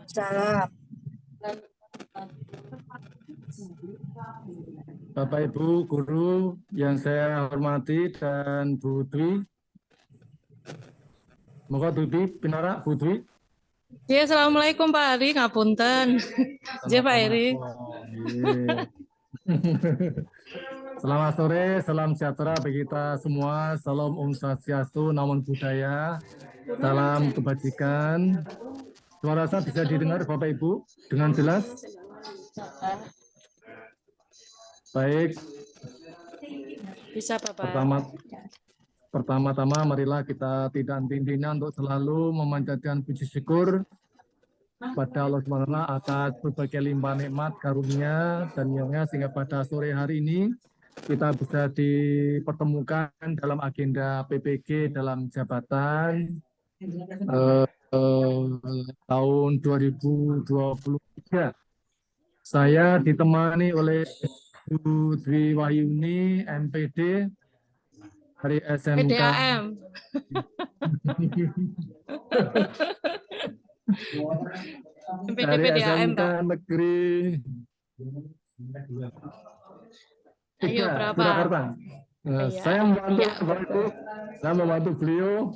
Salam. Bapak Ibu guru yang saya hormati dan Bu Dwi. Moga Dwi Pinara Bu Dwi. Ya, assalamualaikum Pak Ari, ngapunten. Ya Pak Eri. Selamat sore, salam sejahtera bagi kita semua. Salam Om Swastiastu, Namo Buddhaya, salam kebajikan. Suara saya bisa didengar Bapak Ibu dengan jelas? Baik. Bisa Bapak. Pertama-tama marilah kita tidak henti-hentinya untuk selalu memanjatkan puji syukur pada Allah SWT atas berbagai limpah nikmat karunia dan nyongnya sehingga pada sore hari ini kita bisa dipertemukan dalam agenda PPG dalam jabatan tahun 2023. Saya ditemani oleh Bu Dwi Wahyuni, MPD dari SMK PDAM. dari SMK Negeri 3 Surakarta. Saya membantu beliau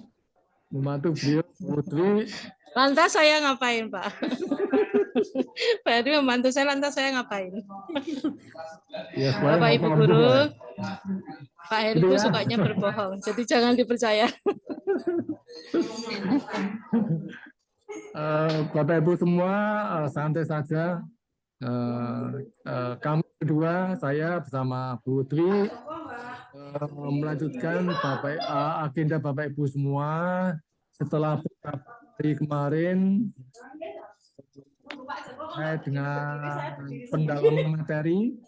Putri. Lantas saya ngapain Pak? Pak Edi membantu saya, lantas saya ngapain? Ya, Bapak Ibu guru, Pak Heri itu sukanya berbohong, jadi jangan dipercaya. Bapak Ibu semua santai saja. Kami berdua, saya bersama Bu Tri melanjutkan agenda Bapak Ibu semua setelah hari kemarin dengan pendalaman materi,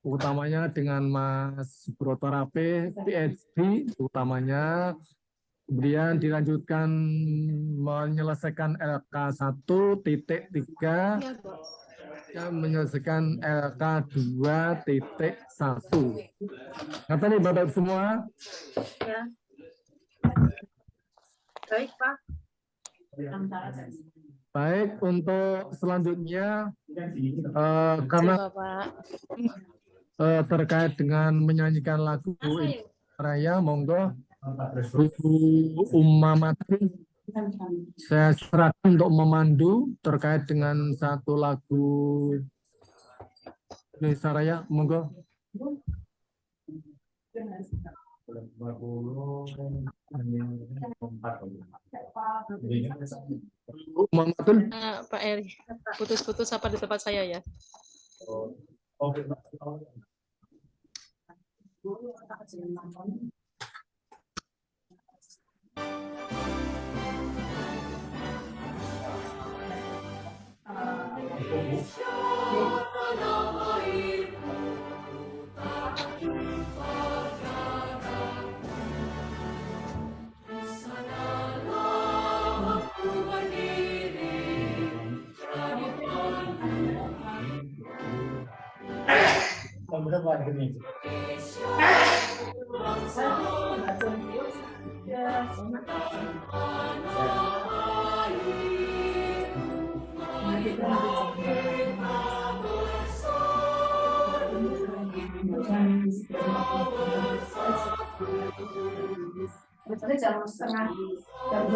utamanya dengan Mas Broto Rape, PhD, utamanya. Kemudian dilanjutkan menyelesaikan LK 1.3, menyelesaikan LK 2.1. Apa nih Bapak semua? Ya. Baik Pak. Baik, untuk selanjutnya karena terkait dengan menyanyikan lagu Raya, monggo Bu Umamati saya serahkan untuk memandu terkait dengan satu lagu Indonesia Raya, monggo. Pak Eri, putus-putus apa di tempat saya ya? Jam setengah, jam 2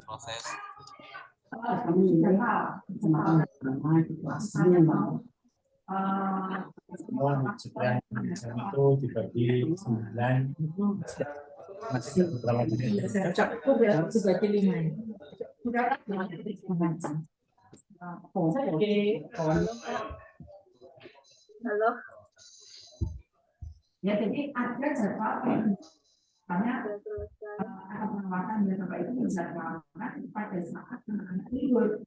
proses Semua sekian itu dibagi 9 masih berapa menit? Halo. Ya, jadi ada jadwal karena akan menawarkan Bapak itu menjadwalkan pada saat anak-anak tidur.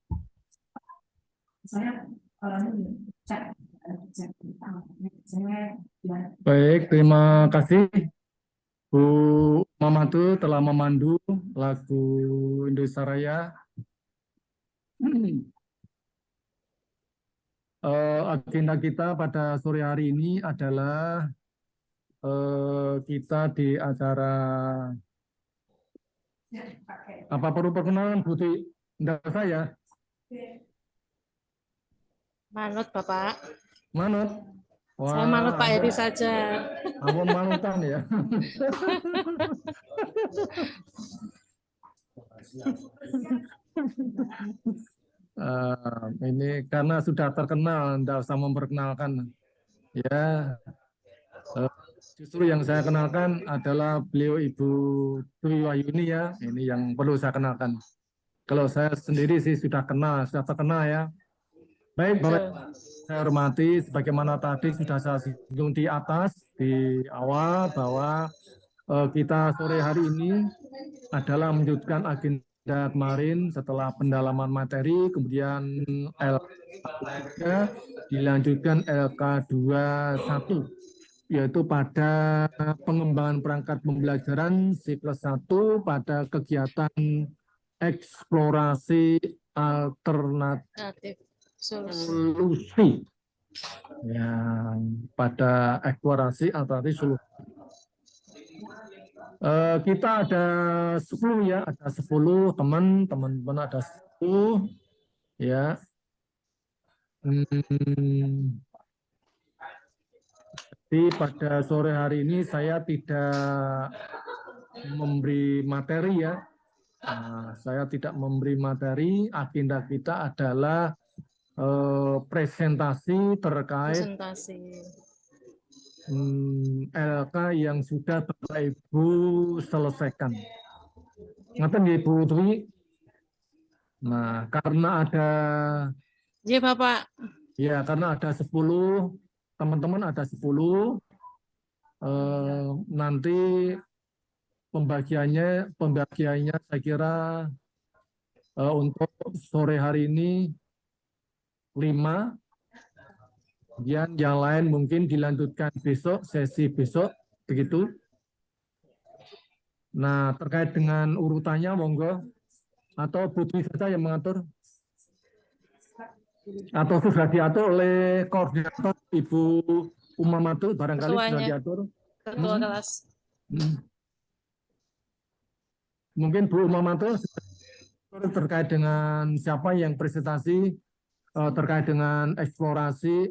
Saya cek Baik, terima kasih Bu Mamatu telah memandu lagu Indonesia Raya. Agenda kita pada sore hari ini adalah kita di acara apa perlu perkenalan Bu Dwi? Enggak saya. Manut Bapak. Manut. Saya manut Pak Heri saja. Awam manutan ya. Ini karena sudah terkenal, tidak usah memperkenalkan. Ya, justru yang saya kenalkan adalah beliau Ibu Dwi Wahyuni ya. Ini yang perlu saya kenalkan. Kalau saya sendiri sih sudah kenal, sudah terkenal ya. Baik, Bapak, saya hormati sebagaimana tadi sudah saya singgung di atas, di awal bahwa kita sore hari ini adalah melanjutkan agenda kemarin setelah pendalaman materi, kemudian LK dilanjutkan LK21, yaitu pada pengembangan perangkat pembelajaran siklus 1 pada kegiatan eksplorasi alternatif solusi. Yang pada eksplorasi alternatif solusi. Kita ada 10 ya, ada 10 teman-teman ada 10 ya. Jadi pada sore hari ini saya tidak memberi materi ya. Saya tidak memberi materi, agenda kita adalah presentasi terkait LK yang sudah Bapak Ibu selesaikan. Ngapain Ibu Dwi? Nah, karena ada Iya, Bapak. Ya, karena ada 10 teman-teman ada 10 nanti pembagiannya saya kira untuk sore hari ini 5. Kemudian yang lain mungkin dilanjutkan besok, sesi besok, begitu. Nah, terkait dengan urutannya, monggo. Atau Bu Dwi saja yang mengatur? Atau sudah diatur oleh koordinator Ibu Umamatu, barangkali sudah diatur? Ketua kelas. Mungkin Bu Umamatu terkait dengan siapa yang presentasi terkait dengan eksplorasi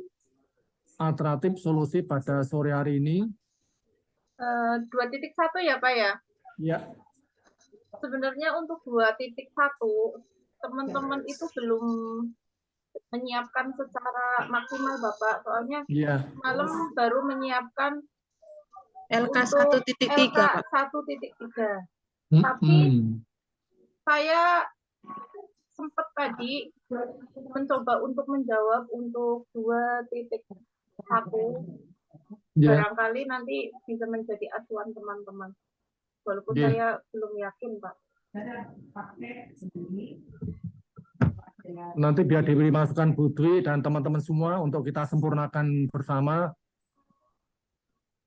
alternatif solusi pada sore hari ini. 2.1 ya Pak ya? Ya. Sebenarnya untuk 2.1 teman-teman itu belum menyiapkan secara maksimal Bapak, soalnya malam baru menyiapkan LK 1.3 Pak. 1.3. Tapi saya sempat tadi mencoba untuk menjawab untuk 2.1. Barangkali nanti bisa menjadi acuan teman-teman. Walaupun saya belum yakin, Pak. Nanti biar diberi masukan Bu Dwi dan teman-teman semua untuk kita sempurnakan bersama.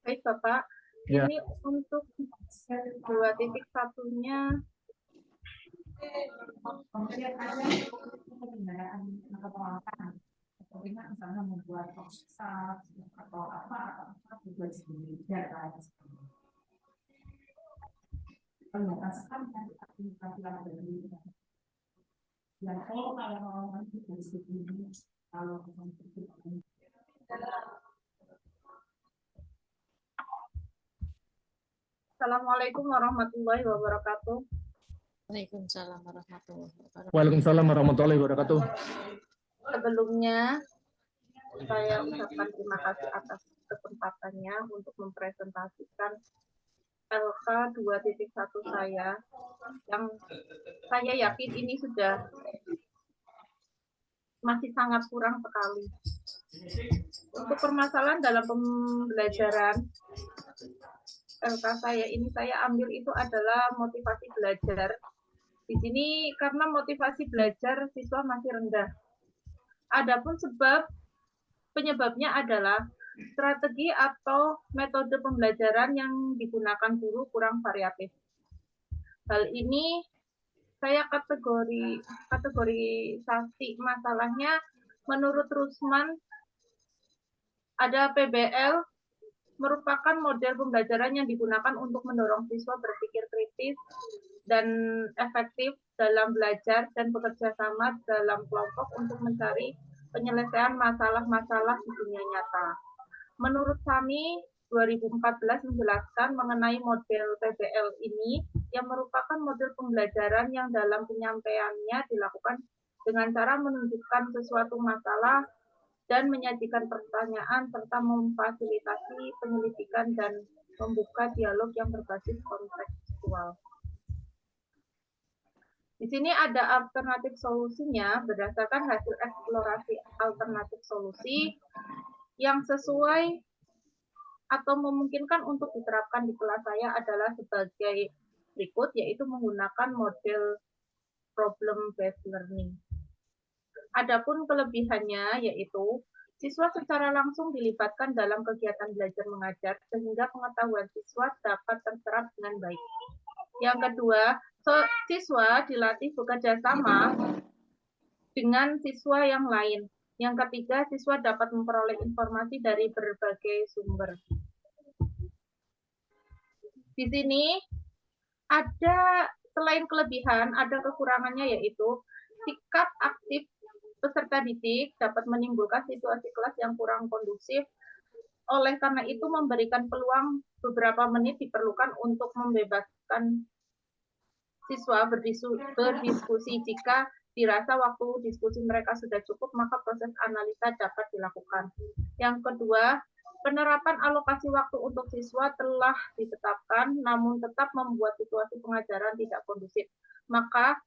Baik, Bapak. Ini untuk 2.1-nya misalnya membuat proposal atau apa juga sendiri Assalamualaikum warahmatullahi wabarakatuh. Waalaikumsalam warahmatullahi wabarakatuh. Waalaikumsalam warahmatullahi wabarakatuh. Sebelumnya saya ucapkan terima kasih atas kesempatannya untuk mempresentasikan LK 2.1 saya yang saya yakin ini sudah masih sangat kurang sekali. Untuk permasalahan dalam pembelajaran LK saya ini saya ambil itu adalah motivasi belajar. Di sini karena motivasi belajar siswa masih rendah. Adapun penyebabnya adalah strategi atau metode pembelajaran yang digunakan guru kurang variatif. Hal ini saya kategorisasi masalahnya menurut Rusman ada PBL merupakan model pembelajaran yang digunakan untuk mendorong siswa berpikir kritis dan efektif dalam belajar dan bekerja sama dalam kelompok untuk mencari penyelesaian masalah-masalah di dunia nyata. Menurut Sami, 2014 menjelaskan mengenai model PBL ini yang merupakan model pembelajaran yang dalam penyampaiannya dilakukan dengan cara menunjukkan sesuatu masalah dan menyajikan pertanyaan serta memfasilitasi penyelidikan dan membuka dialog yang berbasis kontekstual. Di sini ada alternatif solusinya berdasarkan hasil eksplorasi alternatif solusi yang sesuai atau memungkinkan untuk diterapkan di kelas saya adalah sebagai berikut, yaitu menggunakan model problem based learning. Adapun kelebihannya yaitu siswa secara langsung dilibatkan dalam kegiatan belajar mengajar sehingga pengetahuan siswa dapat terserap dengan baik. Yang kedua, siswa dilatih bekerja sama dengan siswa yang lain. Yang ketiga, siswa dapat memperoleh informasi dari berbagai sumber. Di sini ada selain kelebihan, ada kekurangannya yaitu sikap aktif peserta didik dapat menimbulkan situasi kelas yang kurang kondusif. Oleh karena itu, memberikan peluang beberapa menit diperlukan untuk membebaskan siswa berdiskusi. Jika dirasa waktu diskusi mereka sudah cukup, maka proses analisa dapat dilakukan. Yang kedua, penerapan alokasi waktu untuk siswa telah ditetapkan, namun tetap membuat situasi pengajaran tidak kondusif. Maka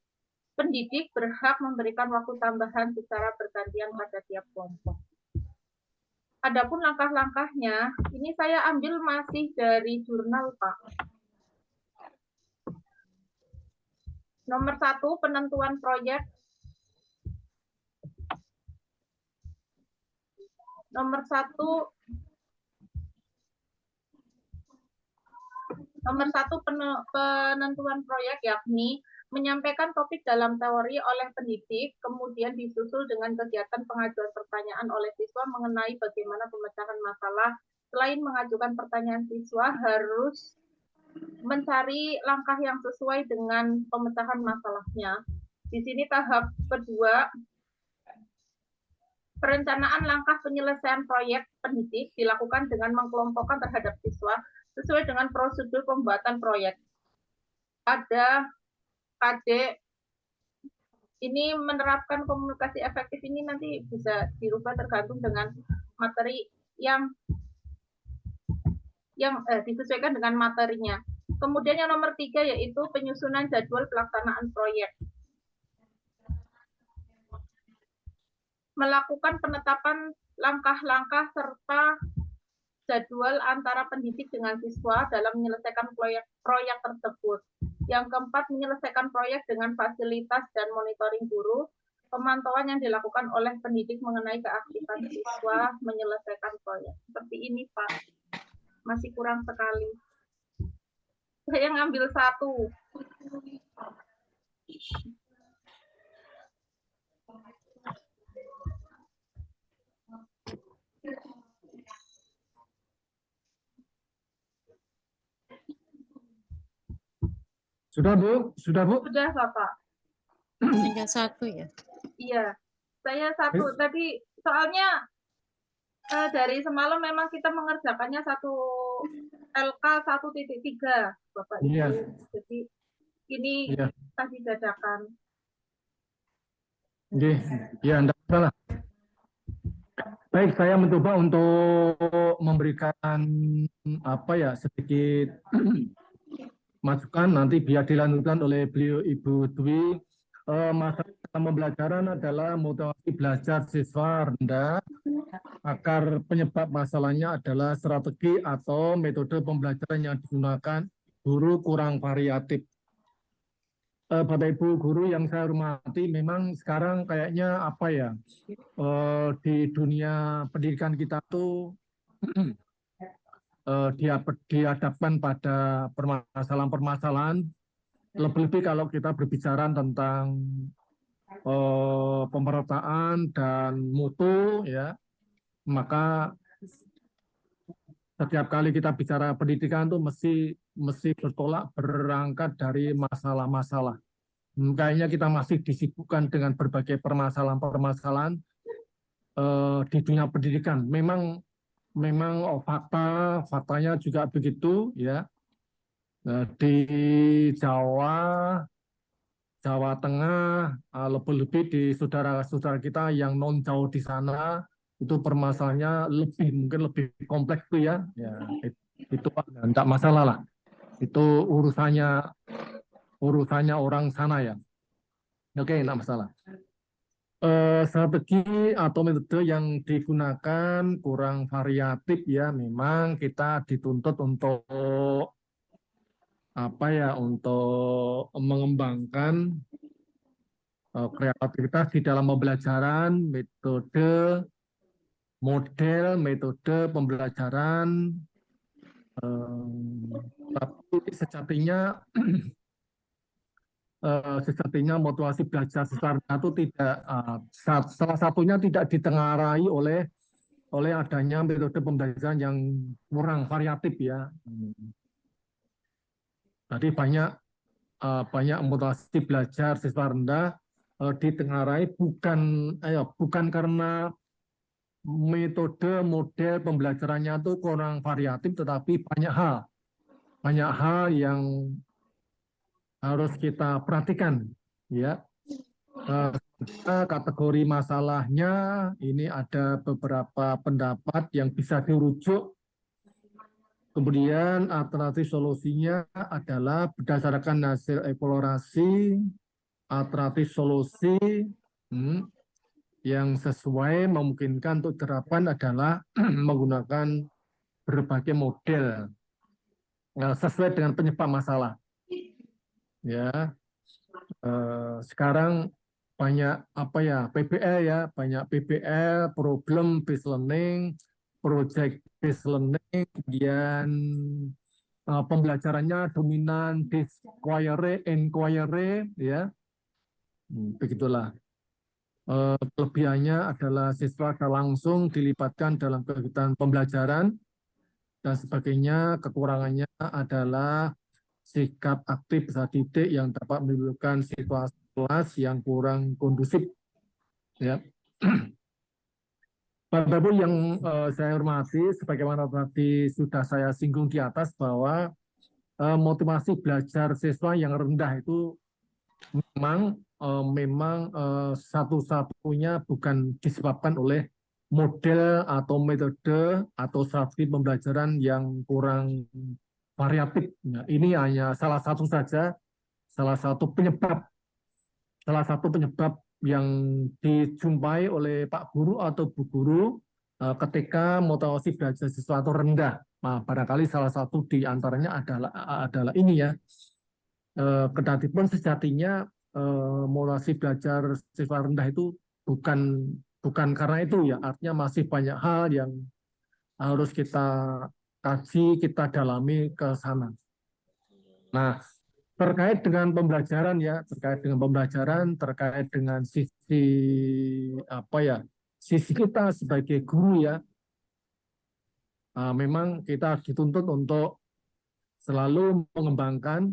pendidik berhak memberikan waktu tambahan secara bergantian pada tiap kelompok. Adapun langkah-langkahnya, ini saya ambil masih dari jurnal, Pak. Nomor 1, penentuan proyek. Nomor 1, penentuan proyek yakni menyampaikan topik dalam teori oleh pendidik, kemudian disusul dengan kegiatan pengajuan pertanyaan oleh siswa mengenai bagaimana pemecahan masalah. Selain mengajukan pertanyaan, siswa harus mencari langkah yang sesuai dengan pemecahan masalahnya. Di sini tahap kedua, perencanaan langkah penyelesaian proyek pendidik dilakukan dengan mengkelompokkan terhadap siswa sesuai dengan prosedur pembuatan proyek. Ada KD ini menerapkan komunikasi efektif ini nanti bisa dirubah tergantung dengan materi yang disesuaikan dengan materinya. Kemudian yang nomor 3 yaitu penyusunan jadwal pelaksanaan proyek. Melakukan penetapan langkah-langkah serta jadwal antara pendidik dengan siswa dalam menyelesaikan proyek tersebut. Yang keempat, menyelesaikan proyek dengan fasilitas dan monitoring guru. Pemantauan yang dilakukan oleh pendidik mengenai keaktifan siswa menyelesaikan proyek. Seperti ini, Pak. Masih kurang sekali. Saya ngambil 1. Sudah, Bu? Sudah, Bu? Sudah, Bapak. Tinggal 1 ya. Iya, saya 1. Tadi soalnya dari semalam memang kita mengerjakannya 1 LK 1.3, Bapak Ibu. Iya. Jadi ini Iya. tadi dadakan. Oke, ya enggak salah. Baik, saya mencoba untuk memberikan apa ya sedikit masukan nanti biar dilanjutkan oleh beliau Ibu Dwi. Masalah pembelajaran adalah motivasi belajar siswa rendah. Akar penyebab masalahnya adalah strategi atau metode pembelajaran yang digunakan guru kurang variatif. Bapak Ibu guru yang saya hormati, memang sekarang kayaknya apa ya, di dunia pendidikan kita tuh dihadapkan pada permasalahan-permasalahan, lebih-lebih kalau kita berbicara tentang pemerataan dan mutu, ya, maka setiap kali kita bicara pendidikan tuh mesti berangkat dari masalah-masalah. Kayaknya kita masih disibukkan dengan berbagai permasalahan-permasalahan di dunia pendidikan. Memang faktanya juga begitu, ya. Di Jawa Tengah, lebih-lebih di saudara-saudara kita yang non Jawa di sana, itu permasalahannya mungkin lebih kompleks tuh ya. Ya, itu enggak masalah lah. Itu urusannya orang sana ya. Oke, enggak masalah. Strategi atau metode yang digunakan kurang variatif ya, memang kita dituntut untuk apa ya, untuk mengembangkan kreativitas di dalam pembelajaran, metode pembelajaran, tapi sejatinya motivasi belajar secara itu tidak, salah satunya tidak ditengarai oleh adanya metode pembelajaran yang kurang variatif ya. Tadi banyak motivasi belajar siswa rendah ditengarai bukan karena metode model pembelajarannya itu kurang variatif, tetapi banyak hal yang harus kita perhatikan, ya. Kategori masalahnya ini ada beberapa pendapat yang bisa dirujuk. Kemudian alternatif solusinya adalah berdasarkan hasil eksplorasi, alternatif solusi yang sesuai memungkinkan untuk terapan adalah menggunakan berbagai model sesuai dengan penyebab masalah. Ya, sekarang banyak PBL ya, banyak PBL, problem based learning, project based learning, kemudian pembelajarannya dominan, disquire, inquiry, ya, begitulah. Kelebihannya adalah siswa langsung dilibatkan dalam kegiatan pembelajaran dan sebagainya. Kekurangannya adalah sikap aktif peserta didik yang dapat menimbulkan situasi kelas yang kurang kondusif. Ya. Bapak Ibu yang saya hormati, sebagaimana tadi sudah saya singgung di atas bahwa motivasi belajar siswa yang rendah itu memang satu-satunya bukan disebabkan oleh model atau metode atau strategi pembelajaran yang kurang variatif. Nah, ini hanya salah satu saja, salah satu penyebab yang dijumpai oleh Pak Guru atau Bu Guru ketika motivasi belajar siswa itu rendah. Nah, barangkali salah satu di antaranya adalah ini ya. Kedatipun sejatinya motivasi belajar siswa rendah itu bukan karena itu ya, artinya masih banyak hal yang harus kita kaji, kita dalami ke sana. Nah, terkait dengan pembelajaran ya, terkait dengan sisi sisi kita sebagai guru ya, memang kita dituntut untuk selalu mengembangkan,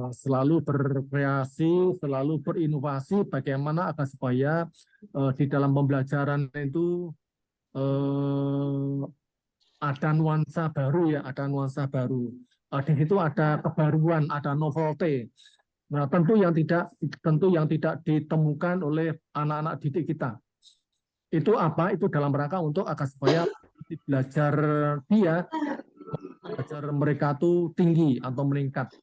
selalu berkreasi, selalu berinovasi bagaimana agar supaya di dalam pembelajaran itu ada nuansa baru ya, ada nuansa baru. Di situ ada kebaruan, ada novelty. Nah, tentu yang tidak ditemukan oleh anak-anak didik kita. Itu apa? Itu dalam rangka untuk agar supaya belajar mereka tuh tinggi atau meningkat.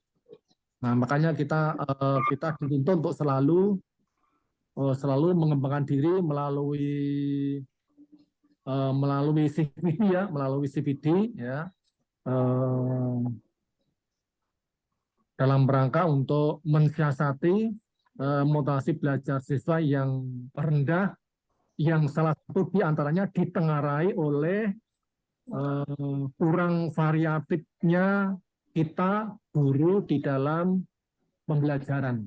Nah, makanya kita dituntut untuk selalu mengembangkan diri melalui CPD ya, dalam rangka untuk mensiasati motivasi belajar siswa yang rendah, yang salah satu diantaranya ditengarai oleh kurang variatifnya kita guru di dalam pembelajaran.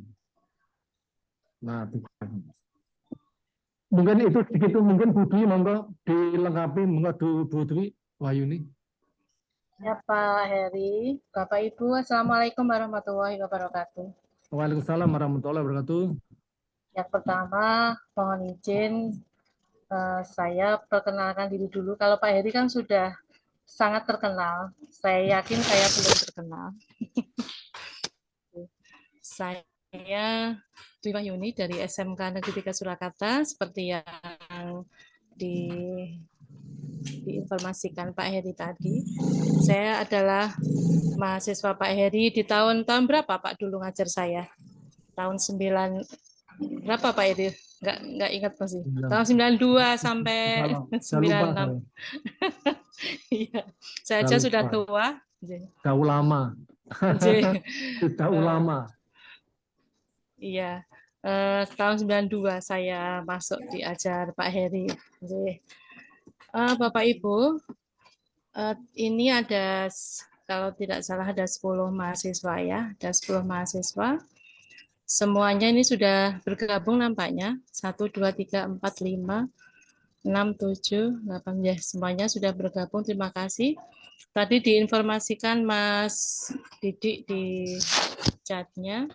Nah, mungkin itu sedikit, mungkin Budi monggo dilengkapi, monggo Bu Dwi Wahyuni. Ya Pak Heri, Bapak Ibu, Assalamualaikum warahmatullahi wabarakatuh. Waalaikumsalam warahmatullahi wabarakatuh. Yang pertama, mohon izin saya perkenalkan diri dulu. Kalau Pak Heri kan sudah sangat terkenal, saya yakin saya belum terkenal. Saya Dwi Wahyuni dari SMK Negeri 3 Surakarta, seperti yang diinformasikan Pak Heri tadi. Saya adalah mahasiswa Pak Heri di tahun berapa Pak dulu ngajar saya? Tahun 9 berapa Pak Heri? Nggak ingat masih. Tahun 92 sampai 96. Iya, saya aja sudah tua. Sudah ulama. Sudah ulama. Iya, tahun 92 saya masuk diajar Pak Heri. Bapak Ibu, ini ada, kalau tidak salah ada 10 mahasiswa ya, ada 10 mahasiswa. Semuanya ini sudah bergabung nampaknya. 1, 2, 3, 4, 5, 6, 7, 8, ya semuanya sudah bergabung. Terima kasih. Tadi diinformasikan Mas Didik di chatnya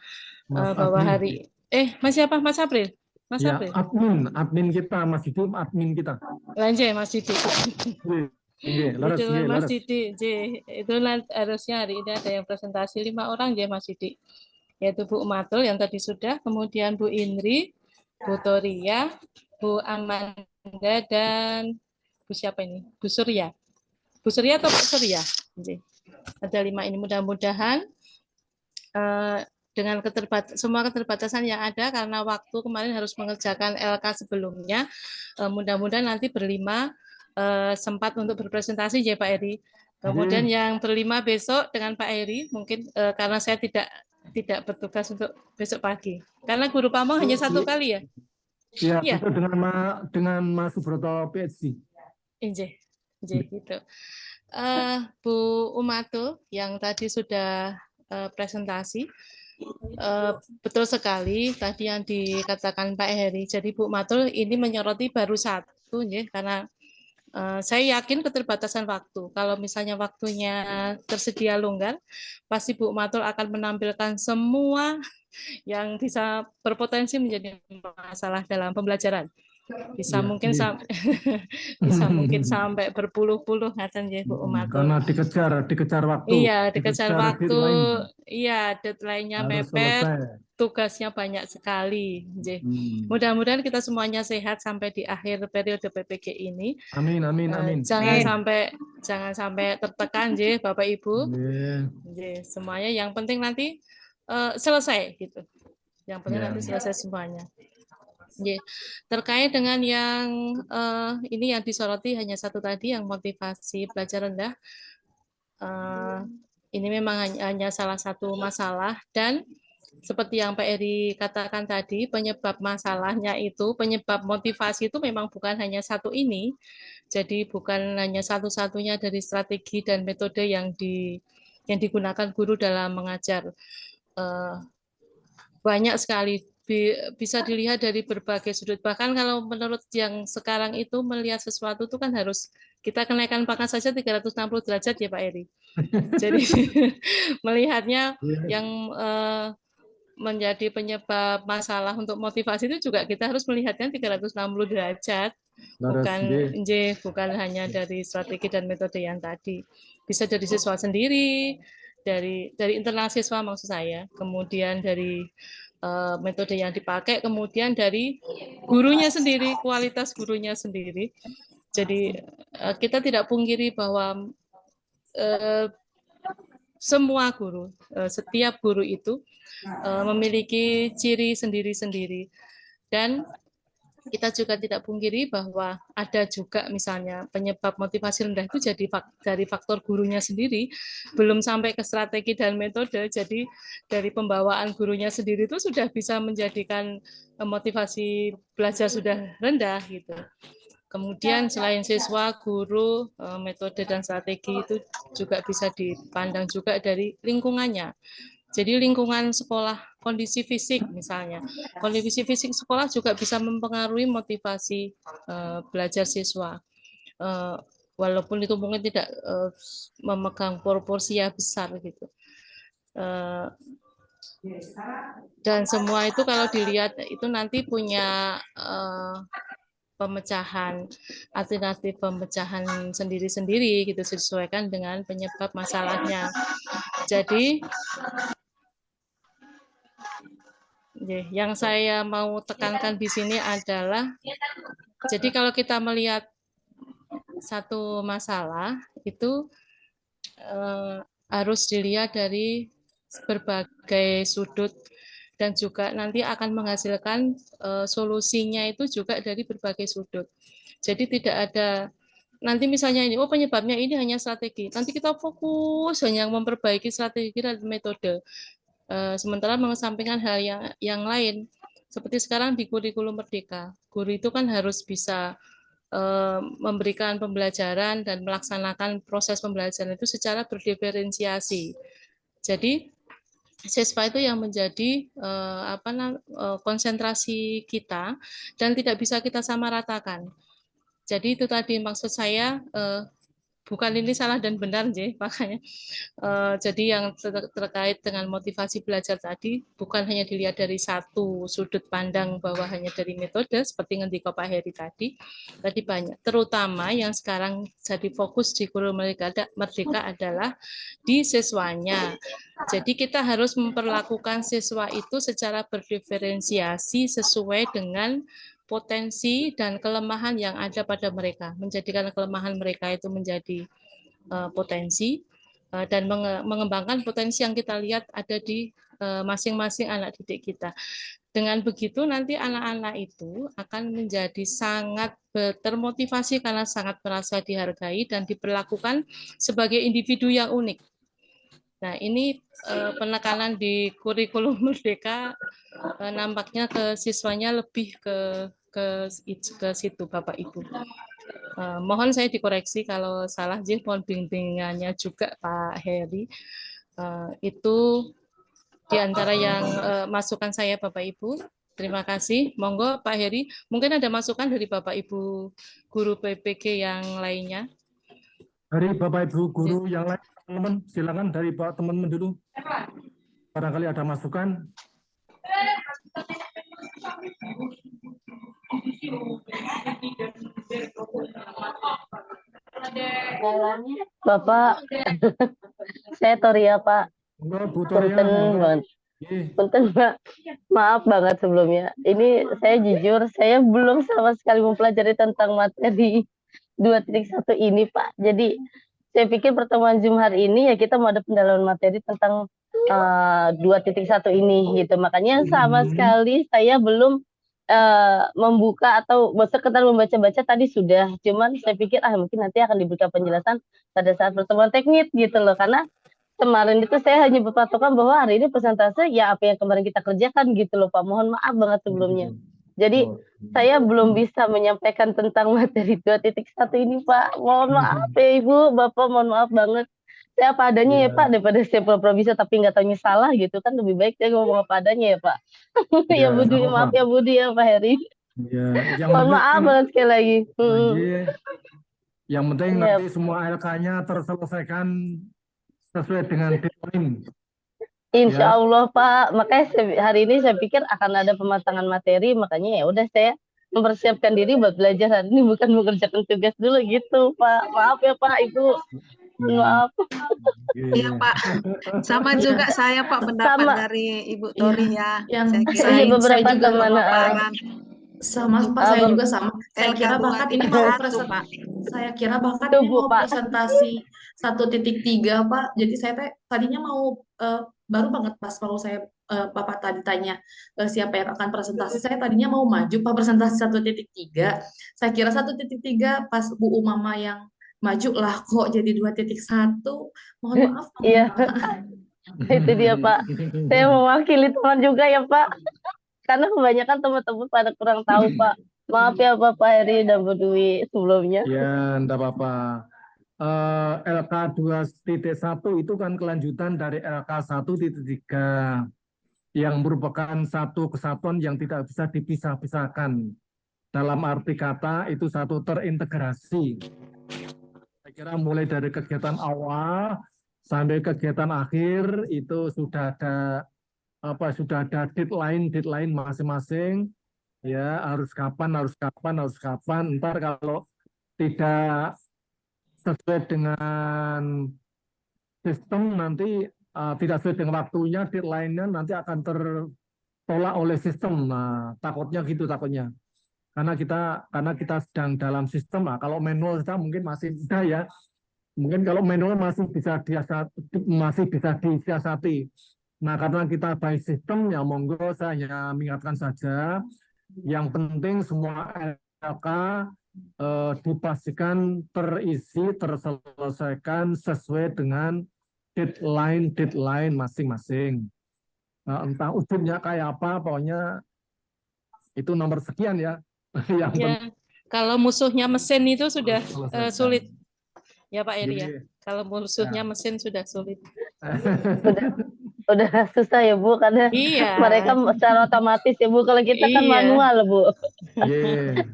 bahwa hari masih apa Mas April? Mas ya, April. Admin kita Mas Didik, admin kita. Lanjut Mas Didik. Laras, Mas Didik, itu harusnya hari ini ada yang presentasi 5 orang ya Mas Didik. Yaitu Bu Umatul yang tadi sudah, kemudian Bu Indri, Bu Toria, Bu Amanda, dan Bu siapa ini? Bu Surya. Bu Surya atau Pak Surya? Ada 5 ini, mudah-mudahan dengan semua keterbatasan yang ada karena waktu kemarin harus mengerjakan LK sebelumnya, mudah-mudahan nanti berlima sempat untuk berpresentasi ya Pak Heri. Kemudian yang berlima besok dengan Pak Heri, mungkin karena saya tidak bertugas untuk besok pagi. Karena guru pamong hanya 1 kali ya. Ya, itu dengan Mas Subroto PhD. Gitu. Bu Umatul yang tadi sudah presentasi, betul sekali tadi yang dikatakan Pak Heri. Jadi Bu Umatul ini menyoroti baru 1 ya, karena saya yakin keterbatasan waktu. Kalau misalnya waktunya tersedia longgar, pasti Bu Matul akan menampilkan semua yang bisa berpotensi menjadi masalah dalam pembelajaran. Bisa mungkin sampai berpuluh-puluh ngaten ya Bu Matul. Karena dikejar waktu. Iya, dikejar waktu. Iya, deadline-nya mepet. Tugasnya banyak sekali. Mudah-mudahan kita semuanya sehat sampai di akhir periode PPG ini. Amin. Jangan sampai tertekan, Bapak Ibu. Semuanya yang penting nanti selesai gitu. Yang penting nanti selesai semuanya. Terkait dengan yang ini yang disoroti hanya 1 tadi, yang motivasi belajar rendah. Ini memang hanya salah satu masalah, dan seperti yang Pak Eri katakan tadi, penyebab masalahnya itu, penyebab motivasi itu memang bukan hanya 1 ini. Jadi bukan hanya satu-satunya dari strategi dan metode yang digunakan guru dalam mengajar. Banyak sekali, bisa dilihat dari berbagai sudut. Bahkan kalau menurut yang sekarang itu melihat sesuatu itu kan harus kita kenaikan pangkat saja 360 derajat ya Pak Eri. Jadi melihatnya yang menjadi penyebab masalah untuk motivasi itu juga kita harus melihatnya 360 derajat. Bukan hanya dari strategi dan metode yang tadi. Bisa dari siswa sendiri, dari internal siswa maksud saya, kemudian dari metode yang dipakai, kemudian dari gurunya sendiri, kualitas gurunya sendiri. Jadi kita tidak pungkiri bahwa semua guru, setiap guru itu memiliki ciri sendiri-sendiri, dan kita juga tidak pungkiri bahwa ada juga misalnya penyebab motivasi rendah itu jadi dari faktor gurunya sendiri, belum sampai ke strategi dan metode. Jadi dari pembawaan gurunya sendiri itu sudah bisa menjadikan motivasi belajar sudah rendah gitu. Kemudian selain siswa, guru, metode dan strategi itu juga bisa dipandang juga dari lingkungannya. Jadi lingkungan sekolah, kondisi fisik misalnya, kondisi fisik sekolah juga bisa mempengaruhi motivasi belajar siswa. Walaupun itu mungkin tidak memegang proporsi yang besar gitu. Dan semua itu kalau dilihat itu nanti punya pemecahan, alternatif pemecahan sendiri-sendiri gitu, disesuaikan dengan penyebab masalahnya. Jadi yang saya mau tekankan di sini adalah, jadi kalau kita melihat satu masalah itu harus dilihat dari berbagai sudut, dan juga nanti akan menghasilkan solusinya itu juga dari berbagai sudut. Jadi tidak ada nanti misalnya ini, oh penyebabnya ini hanya strategi, nanti kita fokus hanya memperbaiki strategi dan metode. Sementara mengesampingkan hal yang lain, seperti sekarang di kurikulum Merdeka, guru itu kan harus bisa memberikan pembelajaran dan melaksanakan proses pembelajaran itu secara berdiferensiasi. Jadi siswa itu yang menjadi konsentrasi kita dan tidak bisa kita samaratakan. Jadi itu tadi maksud saya, bukan ini salah dan benar, makanya jadi yang terkait dengan motivasi belajar tadi bukan hanya dilihat dari satu sudut pandang bahwa hanya dari metode seperti ngendiko Pak Heri tadi banyak, terutama yang sekarang jadi fokus di kurikulum Merdeka adalah di siswanya. Jadi kita harus memperlakukan siswa itu secara berdiferensiasi sesuai dengan potensi dan kelemahan yang ada pada mereka, menjadikan kelemahan mereka itu menjadi potensi dan mengembangkan potensi yang kita lihat ada di masing-masing anak didik kita. Dengan begitu nanti anak-anak itu akan menjadi sangat termotivasi karena sangat merasa dihargai dan diperlakukan sebagai individu yang unik. Nah, ini penekanan di kurikulum Merdeka nampaknya ke siswanya lebih ke situ, Bapak Ibu. Mohon saya dikoreksi kalau salah, mohon bimbingannya juga Pak Heri. Itu di antara yang masukan saya, Bapak Ibu. Terima kasih. Monggo Pak Heri, mungkin ada masukan dari Bapak Ibu guru PPG yang lainnya. Dari Bapak Ibu guru yang lain, teman-teman, silakan dari Pak teman-teman dulu. Barangkali ada masukan. Bapak, saya Toria Pak. Punten Pak, maaf banget sebelumnya. Ini saya jujur, saya belum sama sekali mempelajari tentang materi 2.1 ini Pak. Jadi saya pikir pertemuan Zoom hari ini ya kita mau ada pendalaman materi tentang 2.1 ini gitu. Makanya sama sekali saya belum membuka atau sekedar membaca-baca tadi sudah. Cuman saya pikir mungkin nanti akan diberikan penjelasan pada saat pertemuan teknik gitu loh. Karena kemarin itu saya hanya berpatokan bahwa hari ini persentase ya apa yang kemarin kita kerjakan gitu loh Pak. Mohon maaf banget sebelumnya. Jadi saya belum bisa menyampaikan tentang materi 2.1 ini Pak. Mohon maaf ya Ibu, Bapak mohon maaf banget. Saya apa adanya ya Pak, daripada saya pura-pura bisa tapi nggak tahunya salah gitu kan, lebih baik saya ngomong apa adanya ya Pak. Ya Budi, maaf ya Budi ya Pak Heri. Mohon maaf banget sekali lagi. Yang penting nanti semua LK-nya terselesaikan sesuai dengan deadline. Insya Allah Pak, makanya hari ini saya pikir akan ada pematangan materi, makanya ya udah saya mempersiapkan diri buat belajar hari ini, bukan mengerjakan tugas dulu gitu Pak. Maaf ya Pak Ibu. Maaf. Iya Pak, sama juga saya Pak pendapat Sama. dari Ibu Tori ya. yang Saya kira Iya, saya beberapa juga teman. pemaparan sama Pak, saya juga sama. Saya kira LK2 bahkan ini tingkat mau 1 Pak. saya kira bahkan ini Tunggu, mau Pak. presentasi 1.3 Pak. Jadi saya tadinya mau baru banget pas mau saya Bapak tadi tanya siapa yang akan presentasi. Saya tadinya mau maju Pak presentasi 1.3. Saya kira 1.3 pas Bu Umama yang maju lah kok jadi 2.1. Mohon maaf Pak. Iya. Itu dia, Pak. Saya mewakili teman juga ya, Pak. Karena kebanyakan teman-teman pada kurang tahu, Pak. Maaf ya, Bapak Heri dan Bu Dwi sebelumnya. Ya, enggak apa-apa. LK 2.1 itu kan kelanjutan dari LK 1.3 yang merupakan satu kesatuan yang tidak bisa dipisah-pisahkan. Dalam arti kata itu satu terintegrasi. Saya kira mulai dari kegiatan awal sampai kegiatan akhir itu sudah ada deadline masing-masing. Ya, harus kapan. Ntar kalau tidak sesuai dengan sistem nanti tidak sesuai dengan waktunya, deadline-nya nanti akan tertolak oleh sistem. Nah, takutnya. Karena kita sedang dalam sistem lah. Kalau manual kita mungkin masih bisa ya. Mungkin kalau manual masih bisa disiasati. Nah, karena kita by sistem ya monggo saya hanya mengingatkan saja. Yang penting semua LK dipastikan terselesaikan sesuai dengan deadline masing-masing. Nah, entah ujungnya kayak apa, pokoknya itu nomor sekian ya. Yang Ya, kalau musuhnya mesin itu sudah selesaikan. sulit. Ya Pak Eri ya. Jadi, Kalau musuhnya mesin sudah sulit. Udah susah ya, Bu, karena Iya. mereka secara otomatis ya, Bu. Kalau kita kan Iya. manual, Bu. yeah.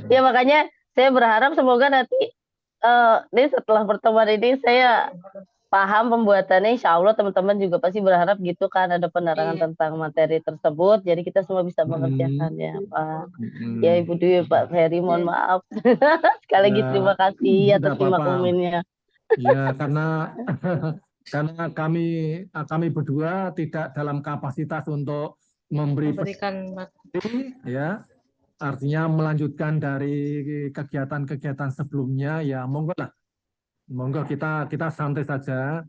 Ya, makanya saya berharap semoga nanti ini setelah pertemuan ini saya paham pembuatannya, insya Allah teman-teman juga pasti berharap gitu kan, ada penerangan Iya. tentang materi tersebut, jadi kita semua bisa mengerjakannya, Pak. Ya, Ibu Dwi, Pak Ferry, mohon maaf. Sekali lagi Ya, terima kasih atas tidak simak apa-apa. komennya. Ya, karena kami berdua tidak dalam kapasitas untuk Memberikan materi, ya. Artinya melanjutkan dari kegiatan-kegiatan sebelumnya, ya monggo lah. Monggo kita santai saja,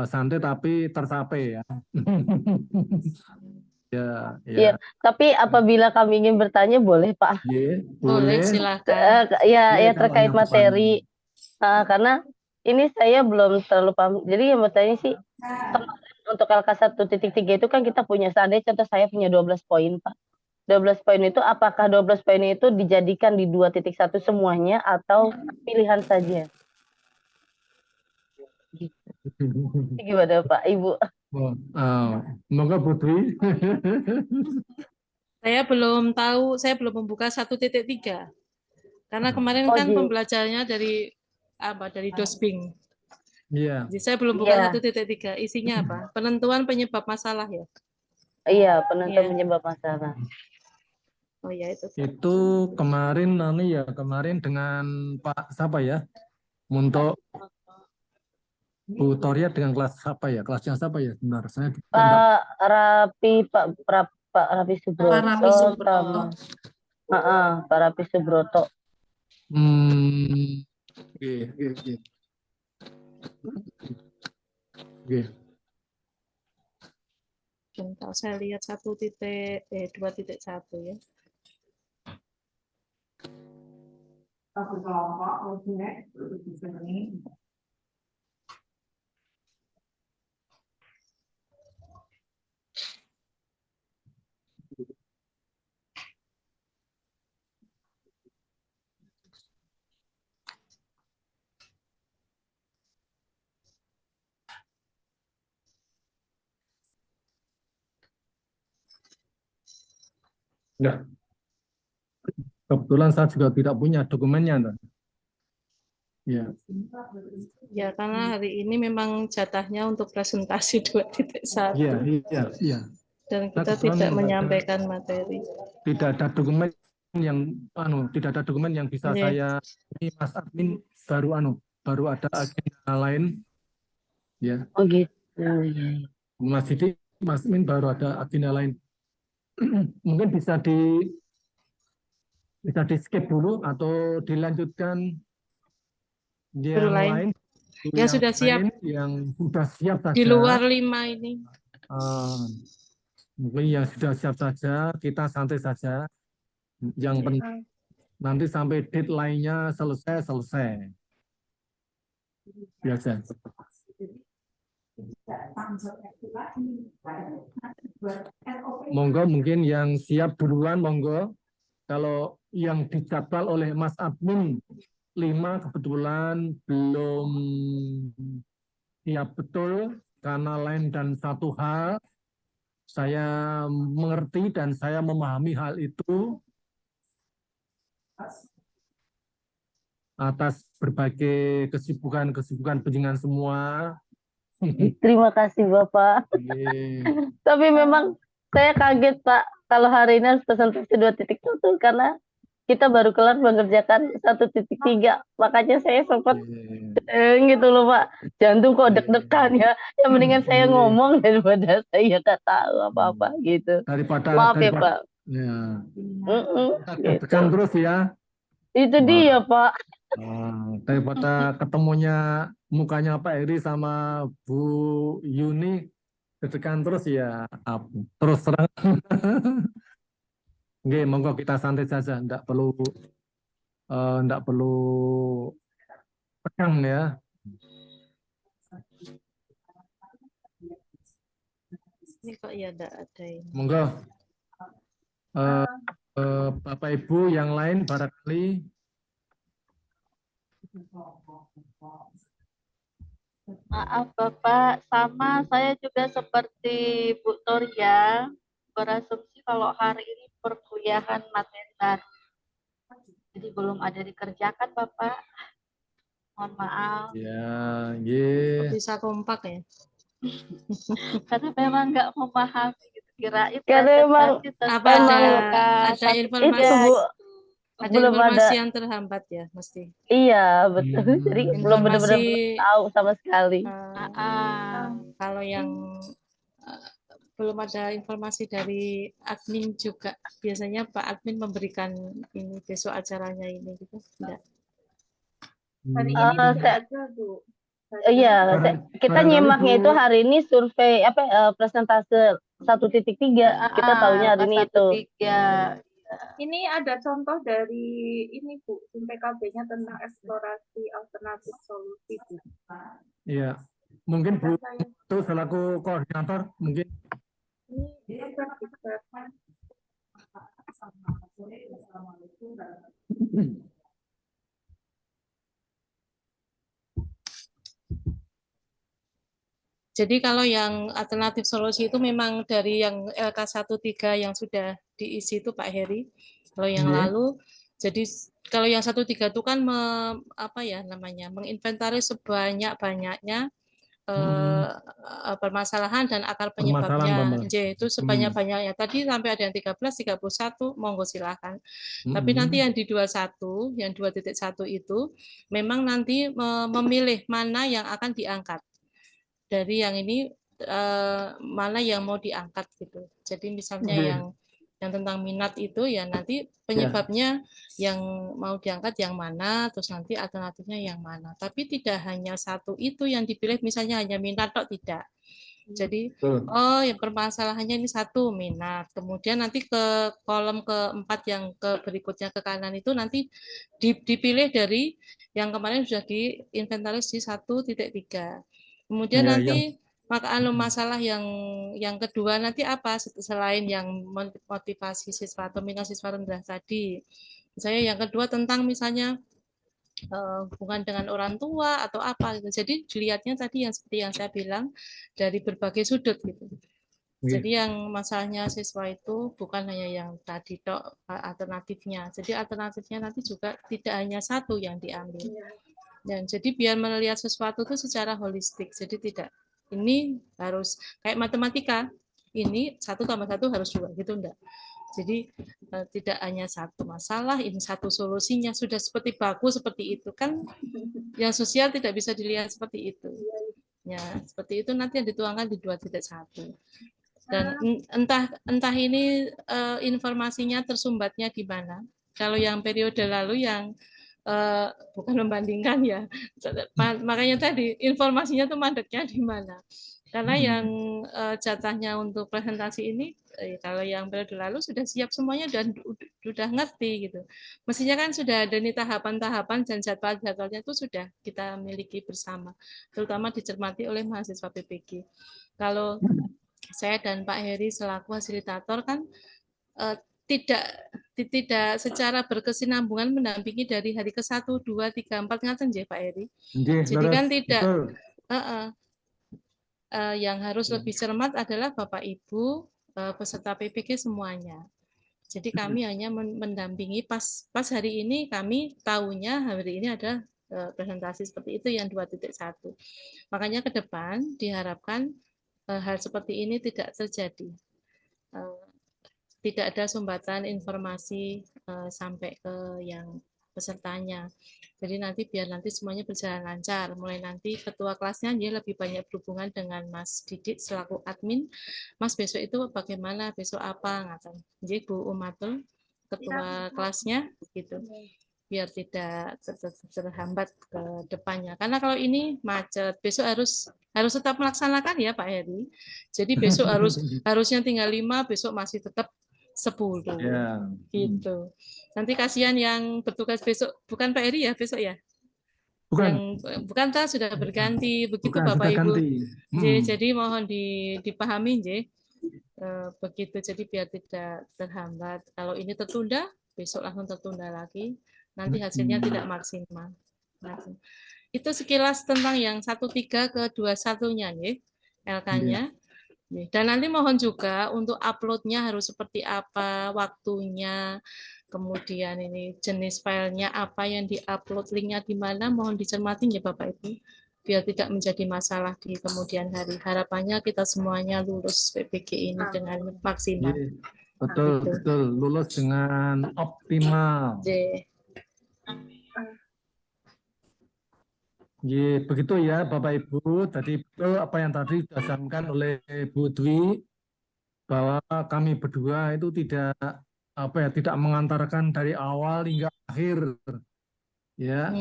santai tapi tercapai ya. Ya, tapi apabila kami ingin bertanya boleh, Pak. boleh silakan. Ya, kalau terkait yang materi. Karena ini saya belum terlalu paham. Jadi yang bertanya sih, untuk LK 1.3 itu kan kita punya, seandainya contoh saya punya 12 poin, Pak. 12 poin itu apakah 12 poin itu dijadikan di 2.1 semuanya atau pilihan saja? Gimana Pak, Ibu? Monggo Bu Dwi. Saya belum tahu, saya belum membuka 1.3. Karena kemarin kan pembelajarannya dari Dosbing. Iya. Jadi saya belum buka 1.3. Isinya apa? Penentuan penyebab masalah ya. Iya, penentuan penyebab masalah. Oh ya itu. Itu kemarin dengan Pak siapa ya? Untuk Bu Toria dengan kelas apa ya? Kelasnya siapa ya? Benar, saya Pak Rapi Subroto. Pak Rapi Subroto. Pak Rapi Subroto. Oke. Bentar, saya lihat 2.1 ya. Satu kelompok, di sini. Ya. Kebetulan saya juga tidak punya dokumennya, Mbak. Ya. Ya, karena hari ini memang jatahnya untuk presentasi 2.1. Iya. Dan kita tidak menyampaikan materi. Tidak ada dokumen yang bisa saya, ini Mas Admin baru baru ada agenda lain ya. Oh gitu. Ya. Mas Didi, Mas Min baru ada agenda lain. Mungkin bisa di skip dulu atau dilanjutkan Guru yang lain lain, yang sudah siap yang sudah siap di saja. luar 5 ini. Mungkin yang sudah siap saja, kita santai saja. Yang penting nanti sampai deadline-nya selesai. Biasa. Monggo mungkin yang siap duluan, monggo. Kalau yang dijadwal oleh Mas Admin 5 kebetulan belum siap betul karena lain dan satu hal. Saya mengerti dan saya memahami hal itu atas berbagai kesibukan penjenengan semua. Terima kasih Bapak. Tapi memang saya kaget Pak kalau hari ini harus presentasi 2.1 karena kita baru kelar mengerjakan 1.3. Makanya saya sempat gitu loh Pak. Jantung kok deg-degan ya. Yang mendingan saya ngomong daripada saya nggak tahu apa-apa gitu. Maaf ya Pak. Ya. Gitu. Tekan terus ya. Itu dia Pak. Daripada ketemunya mukanya Pak Heri sama Bu Yuni, tekan terus ya. Terus terang. Oke, monggo kita santai saja, enggak perlu tegang ya. Ini kok ya ada ini. Monggo. Bapak Ibu yang lain barangkali. Maaf Bapak, sama saya juga seperti Bu Toria berasumsi kalau hari ini perkuliahan materi baru. Jadi belum ada dikerjakan Bapak. Mohon maaf. Ya, bisa kompak ya. Karena memang nggak memahami gitu. Kirain karena memang ada informasi itu, Bu. ada informasi yang terhambat ya mesti. Iya betul. Jadi belum benar-benar tahu sama sekali. Kalau yang belum ada informasi dari admin juga, biasanya Pak admin memberikan ini besok acaranya ini gitu, enggak? Hari ini tidak ada Bu. Iya, kita nyimaknya itu hari ini survei presentase 1.3. Kita tahunya hari ini itu. Ini ada contoh dari ini Bu, PKB-nya tentang eksplorasi alternatif solusi. Iya, mungkin Bu itu selaku koordinator mungkin. Jadi kalau yang alternatif solusi itu memang dari yang LK13 yang sudah diisi itu Pak Heri. Kalau yang lalu, jadi kalau yang 13 itu kan menginventaris sebanyak-banyaknya permasalahan dan akar penyebabnya. Itu sebanyak-banyaknya. Tadi sampai ada yang 13, 31, monggo silahkan. Tapi nanti yang di 21, yang 2.1 itu memang nanti memilih mana yang akan diangkat. Dari yang ini mana yang mau diangkat gitu. Jadi misalnya yang tentang minat itu ya nanti penyebabnya yang mau diangkat yang mana, terus nanti alternatifnya yang mana. Tapi tidak hanya satu itu yang dipilih, misalnya hanya minat atau tidak. Jadi yang permasalahannya ini satu minat. Kemudian nanti ke kolom keempat yang berikutnya ke kanan itu nanti dipilih dari yang kemarin sudah diinventaris di 1.3. Kemudian nanti masalah yang kedua nanti apa selain yang motivasi siswa atau minat siswa rendah tadi. Misalnya yang kedua tentang misalnya hubungan dengan orang tua atau apa gitu. Jadi dilihatnya tadi yang seperti yang saya bilang dari berbagai sudut gitu. Jadi yang masalahnya siswa itu bukan hanya yang tadi alternatifnya. Jadi alternatifnya nanti juga tidak hanya satu yang diambil. Dan jadi biar melihat sesuatu itu secara holistik. Jadi tidak ini harus kayak matematika. Ini 1 tambah 1 harus 2 gitu enggak. Jadi tidak hanya satu masalah, ini satu solusinya, sudah seperti baku seperti itu kan, yang sosial tidak bisa dilihat seperti itu. Ya, seperti itu nanti yang dituangkan di 2.1. Dan entah ini informasinya tersumbatnya di mana. Kalau yang periode lalu yang bukan membandingkan ya, makanya tadi informasinya tuh mandeknya di mana. Karena yang jatahnya untuk presentasi ini, kalau yang periode lalu sudah siap semuanya dan sudah ngerti gitu. Mestinya kan sudah ada nih tahapan-tahapan dan jadwal-jadwalnya itu sudah kita miliki bersama, terutama dicermati oleh mahasiswa PPG. Kalau saya dan Pak Heri selaku fasilitator kan tidak secara berkesinambungan mendampingi dari hari ke-1, 2, 3, 4 ngaten nggih Pak Heri. Jadi kan tidak yang harus lebih cermat adalah Bapak Ibu peserta PPG semuanya. Jadi kami hanya mendampingi pas hari ini kami tahunya hari ini ada presentasi seperti itu yang 2.1. Makanya ke depan diharapkan hal seperti ini tidak terjadi. Tidak ada sumbatan informasi sampai ke yang pesertanya. Jadi biar nanti semuanya berjalan lancar. Mulai nanti ketua kelasnya dia lebih banyak berhubungan dengan Mas Didik selaku admin. Mas besok itu bagaimana? Besok apa? Ngatain. Jadi Bu Umatul ketua kelasnya gitu. Biar tidak terhambat ke depannya. Karena kalau ini macet, besok harus tetap melaksanakan ya Pak Heri. Jadi besok harusnya tinggal 5, besok masih tetap 10. Ya. Gitu. Nanti kasihan yang bertugas besok, bukan Pak Heri ya besok ya? Bukan. Bukan sudah berganti, begitu bukan, Bapak Ibu. Jadi mohon dipahami begitu, jadi biar tidak terhambat. Kalau ini tertunda, besok langsung tertunda lagi, nanti hasilnya tidak maksimal. Itu sekilas tentang yang 1.3 ke 2.1-nya nih, LK-nya. Dan nanti mohon juga untuk uploadnya harus seperti apa, waktunya, kemudian ini jenis filenya apa yang diupload, linknya di mana, mohon dicermati ya Bapak Ibu, biar tidak menjadi masalah di kemudian hari. Harapannya kita semuanya lulus PPG ini dengan maksimal. Betul, lulus dengan optimal. Begitu ya Bapak Ibu, tadi betul apa yang tadi disampaikan oleh Bu Dwi, bahwa kami berdua itu tidak mengantarkan dari awal hingga akhir, ya.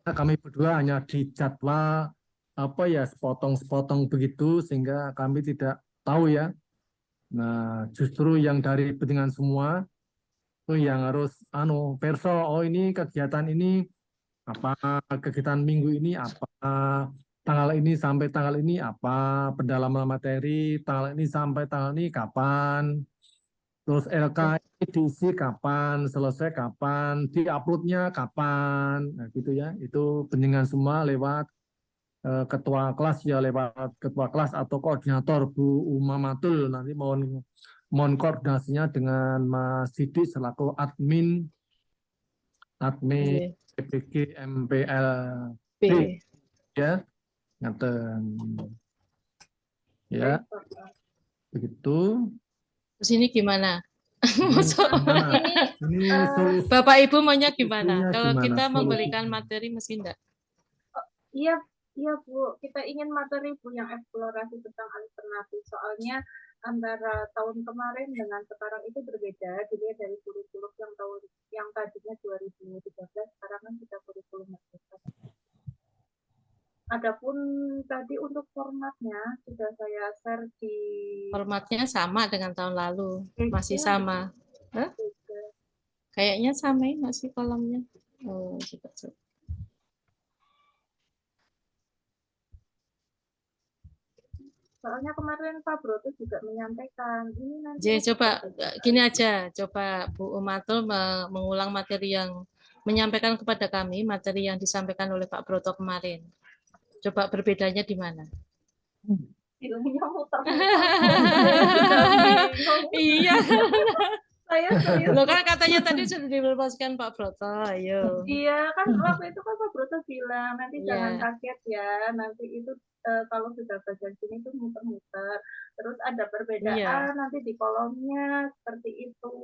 Kami berdua hanya di jadwal sepotong-sepotong begitu, sehingga kami tidak tahu ya. Nah, justru yang dari pentingan semua itu yang harus perso, ini kegiatan ini apa, kegiatan minggu ini apa, tanggal ini sampai tanggal ini apa, pendalaman materi, tanggal ini sampai tanggal ini kapan, terus LK diisi kapan, selesai kapan, diuploadnya kapan, nah gitu ya. Itu pentingan semua lewat ketua kelas ya, lewat ketua kelas atau koordinator Bu Umamatul. Nanti mohon koordinasinya dengan Mas Didik selaku admin PPG MPLB ya, ngaten ya, begitu. Terus ini gimana? Bapak Ibu maunya gimana? Kalau kita memberikan materi mesti enggak? Iya Bu, kita ingin materi Bu yang eksplorasi tentang alternatif. Soalnya antara tahun kemarin dengan sekarang itu berbeda. Dilihat dari kurikulum yang tadinya 2013, sekarang kan kita kurikulum merdeka. Adapun tadi untuk formatnya sudah saya share di. Formatnya sama dengan tahun lalu, masih sama. Kayaknya sama ya masih kolomnya. Oh, coba. Soalnya kemarin Pak Broto juga menyampaikan ini nanti. Jadi coba gini aja, coba Bu Umatul mengulang materi yang menyampaikan kepada kami, materi yang disampaikan oleh Pak Broto kemarin. Coba berbedanya di mana? Filmnya muter. Iya. Saya Loh kan katanya tadi sudah dilepaskan Pak Broto, ayo. Iya kan waktu itu kan Pak Broto bilang nanti jangan kaget ya, nanti itu kalau sudah bagian sini tuh muter-muter. Terus ada Iya. perbedaan nanti di kolomnya seperti itu.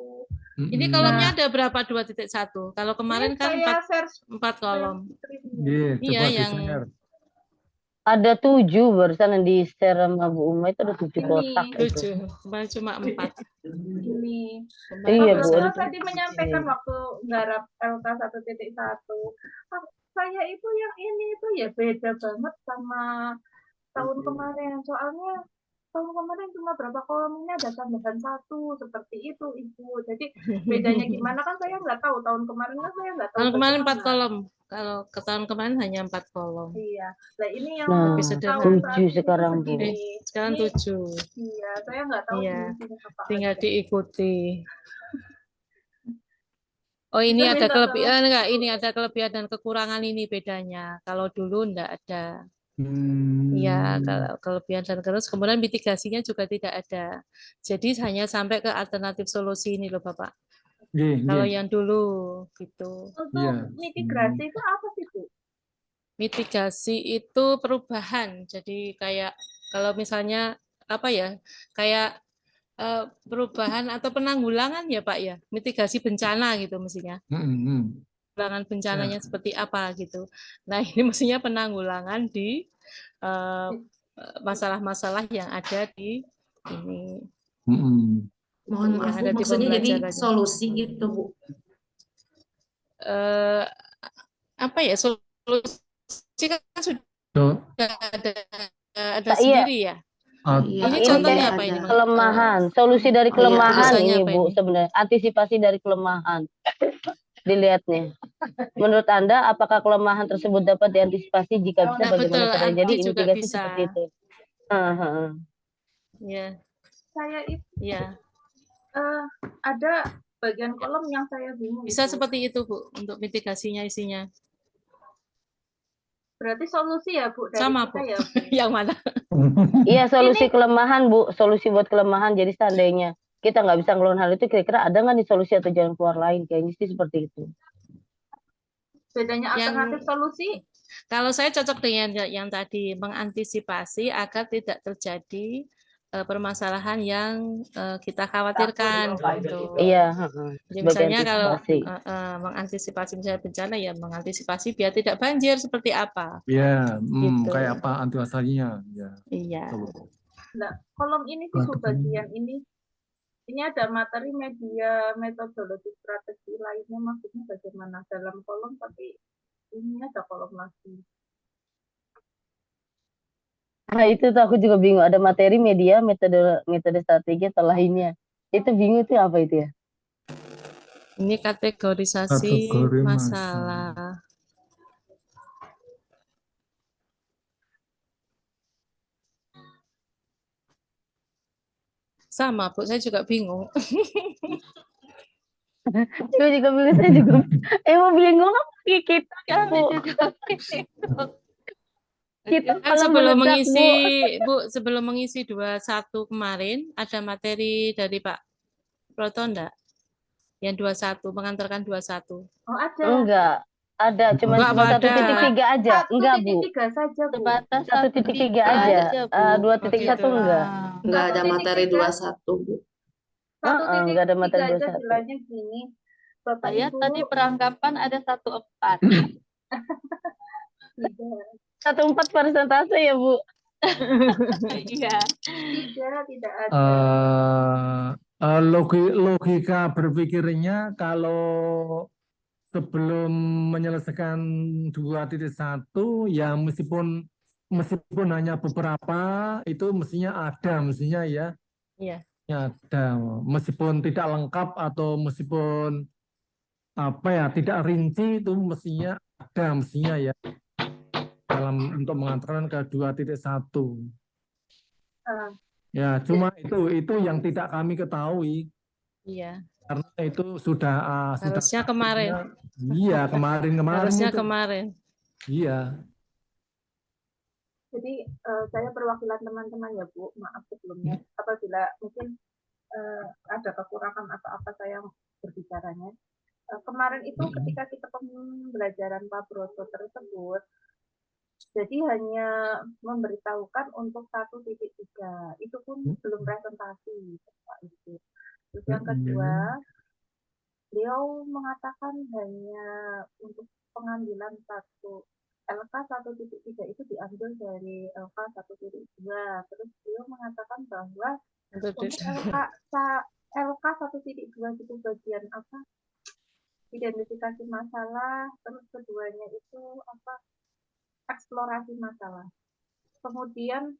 Ini kolomnya ada berapa 2.1? Kalau Ini kemarin kan saya 4 kolom. Iya, Iya, coba yang di-share. Ada 7 barusan yang di-share sama Bu Uma itu ada 7 kotak itu. 7, kemarin cuma 4. Ini. Iya, Pak Bu. Broto tadi menyampaikan waktu nggarap LK 1.1. Saya itu yang ini itu ya beda banget sama tahun kemarin. Soalnya tahun kemarin cuma berapa kolom, ini ada tambahan 1 seperti itu Ibu. Jadi bedanya gimana kan saya nggak tahu. Tahun kemarin kan saya nggak tahu. Tahun kemarin 4 bagaimana. kolom. Kalau ke tahun kemarin hanya 4 kolom. Iya. Nah ini yang Nah, Lebih tahun sederhana. saat 7 ini tuh sekarang, Bu. begini. Sekarang Ini 7. iya, saya nggak tahu Iya. di sini apa Tinggal aja. diikuti. Oh, Bisa ini ada minta kelebihan tolong. enggak? Ini ada kelebihan dan kekurangan ini bedanya. Kalau dulu enggak ada. Ya, kalau kelebihan dan terus kemudian mitigasinya juga tidak ada. Jadi hanya sampai ke alternatif solusi ini loh Bapak. Kalau yang dulu gitu. Untuk mitigasi itu apa sih Bu? Mitigasi itu perubahan. Jadi kayak kalau misalnya apa ya? Kayak perubahan atau penanggulangan ya Pak ya. Mitigasi bencana gitu mestinya. Penanggulangan bencananya seperti apa gitu. Nah, ini mestinya penanggulangan di masalah-masalah yang ada di ini. Mohon maaf, Bu, maksudnya jadi solusi gitu, Bu. Apa ya, solusi kan sudah ada sendiri ya. Ini contohnya apa ini? Kelemahan, solusi dari kelemahan ini Bu ini? sebenarnya, antisipasi dari kelemahan. Dilihatnya. Menurut Anda, apakah kelemahan tersebut dapat diantisipasi? Jika bisa, Nah, bagaimana betul, caranya? Jadi juga mitigasi bisa. seperti itu. Ya. Saya itu ya. ada bagian kolom yang saya bingung. Bisa seperti itu Bu, untuk mitigasinya isinya. Berarti solusi ya Bu dari sama kita Bu. ya. Yang mana? Iya, solusi kelemahan Bu, solusi buat kelemahan. Jadi seandainya kita nggak bisa ngeluarin hal itu, kira-kira ada nggak nih solusi atau jalan keluar lain? Kayaknya sih seperti itu. Bedanya alternatif solusi? Kalau saya cocok dengan yang tadi, mengantisipasi agar tidak terjadi permasalahan yang kita khawatirkan gitu. Iya, Jadi misalnya kalau mengantisipasi misalnya bencana ya mengantisipasi biar tidak banjir seperti apa. Iya, gitu. kayak apa antisipasinya ya. Iya. Nah, kolom ini sih Bu bagian ini. Ini ada materi media metodologi strategi lainnya, maksudnya bagaimana dalam kolom, tapi ini ada kolom lagi. Nah itu tuh aku juga bingung, ada materi media metode strategi atau lainnya. Itu bingung itu apa itu ya? Ini kategorisasi masalah. Sama Bu, saya juga bingung. Saya juga bingung, emang bingung kita kan Bu. Kita kan sebelum mengisi 21 kemarin ada materi dari Pak Broto enggak? Yang 21 mengantarkan 21. Oh, ada. Enggak. Ada, cuma 1.3 aja. Enggak, Bu. 1.3 saja, Bu. Sebatas 1.3 aja. 2.1 enggak. Enggak ada materi 21, Bu. Enggak ada materi 21. Istilahnya gini. Bapak Saya Ibu. tadi beranggapan ada 1.4. 1.4 persentase ya, Bu? Iya. Tidak ada. Logika berpikirnya kalau sebelum menyelesaikan 2.1 ya meskipun hanya beberapa itu mestinya ya. Iya. Ada meskipun tidak lengkap atau meskipun tidak rinci itu mestinya ya dalam untuk mengantarkan ke 2.1. Ya, cuma itu yang tidak kami ketahui. Iya. Karena itu sudah harusnya kemarin. Iya, kemarin Harusnya itu. kemarin. Iya. Jadi saya perwakilan teman-teman ya Bu, maaf sebelumnya apabila mungkin ada kekurangan atau apa saya berbicaranya. Kemarin itu ketika kita pembelajaran Pak Broto tersebut, Jadi hanya memberitahukan untuk 1.3. Itu pun belum presentasi. Pak, itu. Terus yang kedua, beliau mengatakan hanya untuk pengambilan satu LK 1.3 itu diambil dari LK 1.2. Terus beliau mengatakan bahwa untuk LK 1.2 itu bagian apa? Identifikasi masalah, terus keduanya itu apa? Eksplorasi masalah. Kemudian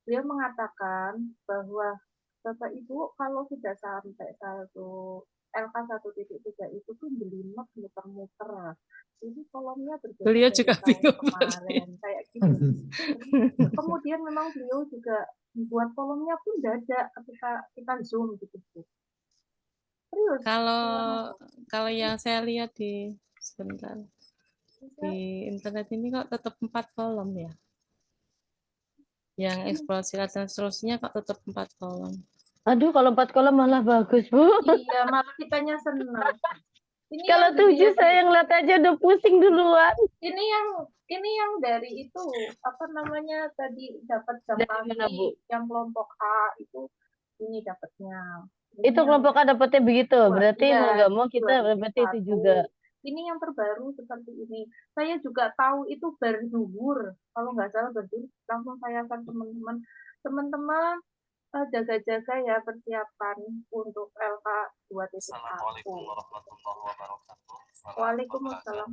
beliau mengatakan bahwa Bapak Ibu kalau sudah sampai satu LK 1.3 itu tuh jelimet muter-muter. Ini kolomnya berbeda Beliau dari juga tahun bingung kemarin kayak gitu. Kemudian memang beliau juga buat kolomnya pun dada ketika kita zoom gitu. Serius. Kalau yang saya lihat sebentar di internet ini kok tetap 4 kolom ya. Yang eksplorasi dan seterusnya kok tetap 4 kolom. Aduh, kalau 4 kolom malah bagus, Bu. Iya, malah kitanya senang. Ini Kalau 7 saya ngeliat aja udah pusing duluan. Ini yang dari itu apa namanya tadi dapat jam pagi yang kelompok A itu ini dapatnya. Itu kelompok A dapatnya begitu. Berarti mau nggak mau kita dapatnya itu juga. Ini yang terbaru seperti ini. Saya juga tahu itu berduhur. Kalau nggak salah berduhur, langsung saya akan teman-teman jaga-jaga ya persiapan untuk LK 2.1. Assalamualaikum warahmatullahi wabarakatuh. Waalaikumsalam.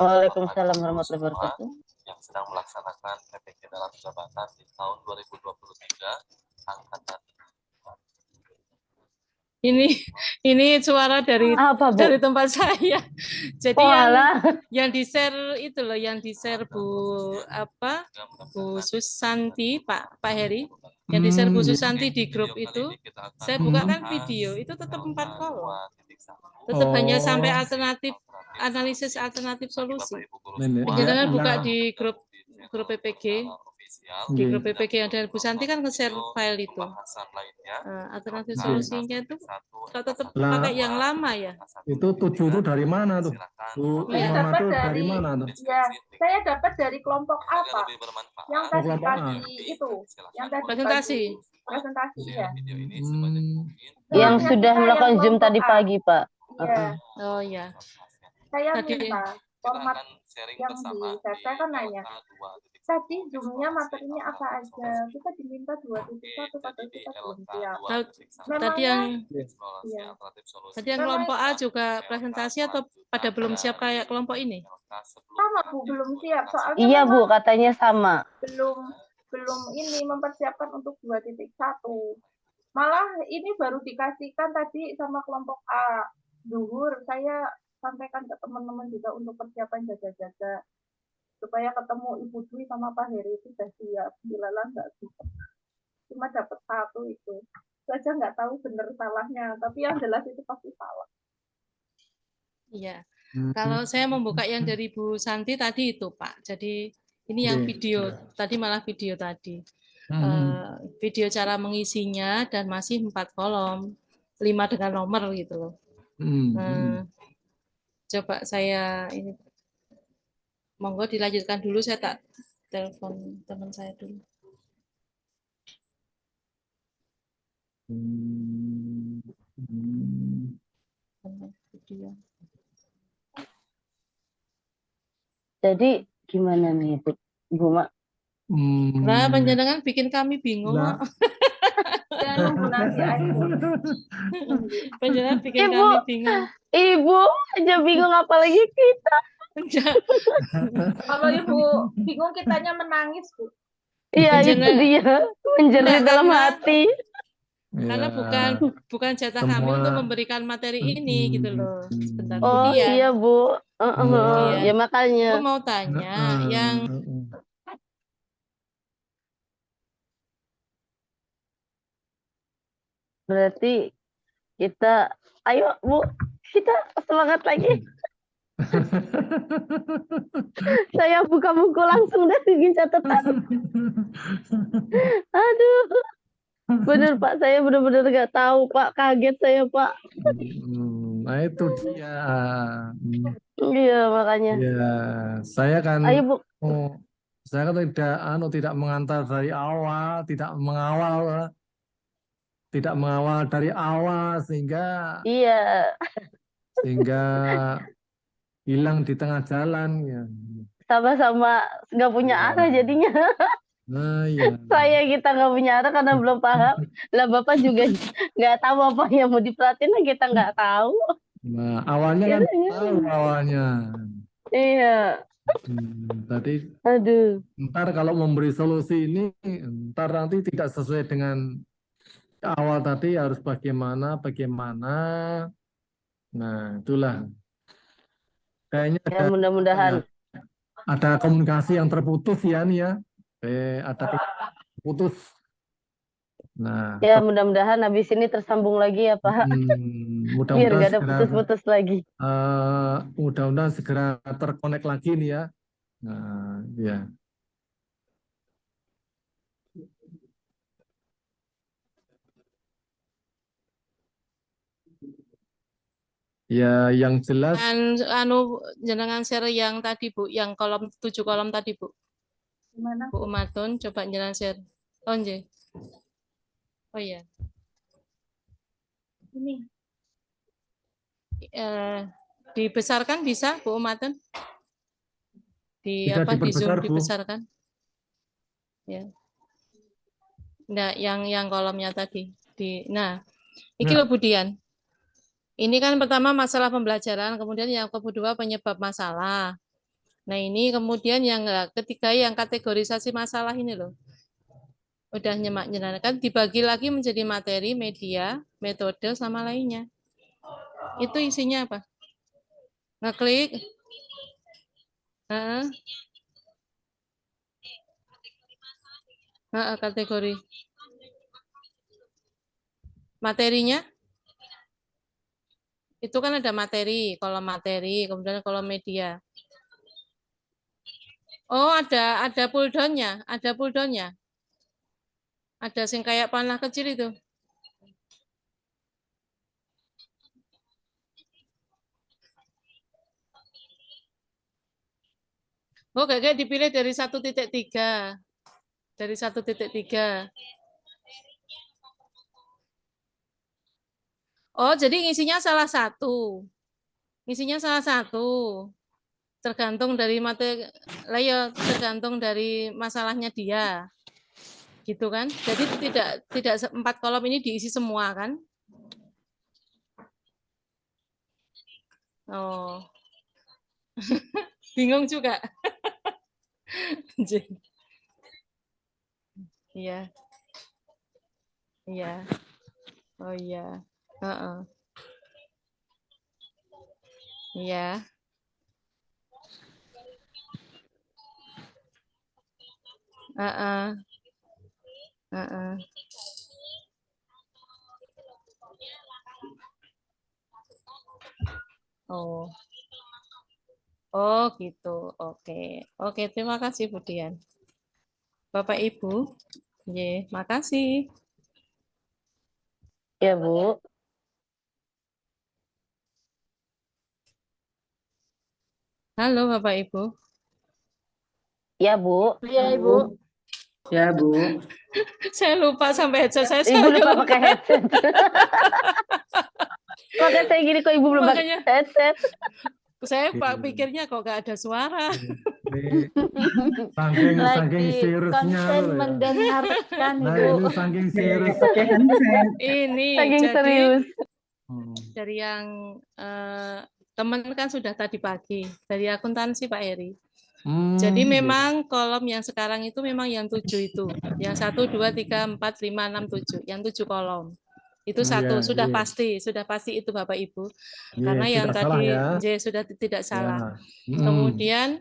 Waalaikumsalam warahmatullahi wabarakatuh. Yang sedang melaksanakan PPK dalam jabatan di tahun 2023 angkatan. Ini suara dari tempat saya. Jadi yang di-share itu loh, yang di-share Bu Susanti, Pak Heri. Yang di-share Bu Susanti di grup itu, saya bukakan video, itu tetap 4 kolom. Tetap hanya sampai analisis alternatif solusi. Jangan buka di grup PPG. Di grup PPG yang dari Bu Santi kan nge-share file itu. Alternatif solusinya itu kalau tetap pakai yang lama ya. Itu 7 itu dari mana tuh? Bu Mama tuh dari mana tuh? Ya, saya dapat dari kelompok apa? Yang tadi pagi itu, yang tadi presentasi ya. Yang sudah melakukan Zoom tadi pagi, Pak. Iya. Oh ya. Saya minta format yang saya kan nanya. Tadi Zoom-nya materinya apa aja? Kita diminta 2.1 tapi kita belum siap. Tadi yang kelompok A juga presentasi atau pada belum siap kayak kelompok ini? Sama Bu, belum siap. Soalnya iya Bu, katanya sama. Belum ini mempersiapkan untuk 2.1. Malah ini baru dikasihkan tadi sama kelompok A. Zuhur, saya sampaikan ke teman-teman juga untuk persiapan jaga-jaga. Supaya ketemu Ibu Dwi sama Pak Heri itu sudah siap. Bilala nggak bisa. Cuma dapat 1 itu. Saya nggak tahu benar salahnya, tapi yang jelas itu pasti salah. Iya. Kalau saya membuka yang dari Bu Santi tadi itu, Pak. Jadi ini yang video. Tadi malah video tadi. Video cara mengisinya dan masih 4 kolom. 5 dengan nomor gitu loh. Coba saya ini. Monggo dilanjutkan dulu, saya tak telepon teman saya dulu. Jadi gimana nih Bu Mak? Nah, panjenengan bikin kami bingung. Panjenengan bikin kami bingung. Ibu aja bingung apalagi kita. Kalau Ibu bingung kitanya menangis, Bu. Iya, itu dia. Menjerit dalam hati. Karena bukan jatah kami untuk memberikan materi ini gitu loh. Sebentar. Oh iya Bu. Ya makanya. Aku mau tanya yang berarti kita, ayo Bu, kita semangat lagi. Saya buka buku langsung deh bikin catatan. Aduh. Bener Pak, saya benar-benar nggak tahu Pak, kaget saya Pak. Nah itu dia. Iya makanya. Iya, saya kan Saya kan tidak mengantar dari awal, tidak mengawal dari awal sehingga Iya, hilang di tengah jalan ya. sama-sama nggak punya arah Ya. jadinya. Nah, ya. Kita nggak punya arah karena belum paham. Lah Bapak juga nggak tahu apa yang mau diperhatiin, lah kita nggak tahu. Nah, awalnya kan tahu awalnya. Iya, Tadi aduh. ntar kalau memberi solusi ini, ntar nanti tidak sesuai dengan awal tadi harus bagaimana. Nah, itulah. Kayaknya Ya mudah-mudahan. ada komunikasi yang terputus ya nih ya. Ada putus. Nah, Ya mudah-mudahan habis ini tersambung lagi ya Pak. Biar mudah-mudahan nggak ada segera putus-putus lagi. mudah-mudahan segera terkonek lagi nih ya. Nah, ya. Ya, yang jelas Dan jenengan share yang tadi Bu, yang 7 kolom tadi Bu. Gimana? Bu Umatun, coba jenengan share. Oh, nggih. Oh iya. Ini. Dibesarkan bisa Bu Umatun? bisa di Zoom diperbesar, Bu. dibesarkan. Ya. Nah, yang kolomnya tadi. Nah, ini loh Budian. Ini kan pertama masalah pembelajaran, kemudian yang kedua penyebab masalah. Nah, ini kemudian yang ketiga yang kategorisasi masalah ini loh. Udah nyemak-nyemak kan dibagi lagi menjadi materi, media, metode sama lainnya. Itu isinya apa? Ngeklik. Kategori. Materinya? Itu kan ada materi, kemudian kolom media. Oh, ada pull down-nya, Ada sing kayak panah kecil itu. Oh, kayak dipilih dari 1.3. Dari 1.3. Oh, jadi ngisinya salah satu. Tergantung dari tergantung dari masalahnya dia. Gitu kan? Jadi tidak 4 kolom ini diisi semua kan? Oh. Bingung juga. Iya. Iya. Oh iya. Iya. Oh. Oh gitu. Oke. Oke, terima kasih Bu Dian. Bapak Ibu, makasih. Ya Bu. Halo Bapak Ibu. Ya Bu. Ya Ibu. Ya Bu. Saya lupa sampai headset saya. Ibu lupa pakai headset. Makanya saya gini kok Ibu belum pakai headset. Saya pikirnya kok gak ada suara. Saking seriusnya mendengarkan Ibu. Ini saking serius. Ini saking jadi serius. Dari yang teman kan sudah tadi pagi dari akuntansi Pak Eri. Jadi memang kolom yang sekarang itu memang yang 7 itu. Yang 1, 2, 3, 4, 5, 6, 7. Yang 7 kolom. Itu satu, sudah pasti itu Bapak Ibu. Karena yang tadi sudah tidak salah. Kemudian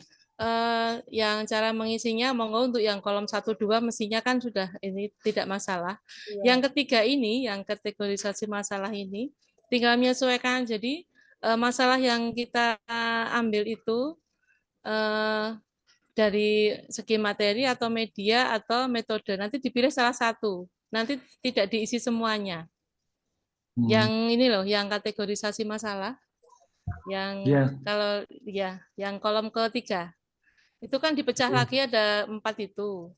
yang cara mengisinya monggo untuk yang kolom 1, 2 mestinya kan sudah ini tidak masalah. Yang ketiga ini, yang kategorisasi masalah ini, tinggal menyesuaikan. Jadi masalah yang kita ambil itu dari segi materi atau media atau metode. Nanti dipilih salah satu. Nanti tidak diisi semuanya. Yang ini loh, yang kategorisasi masalah. Yang kalau yang kolom ketiga. Itu kan dipecah lagi ada 4 itu.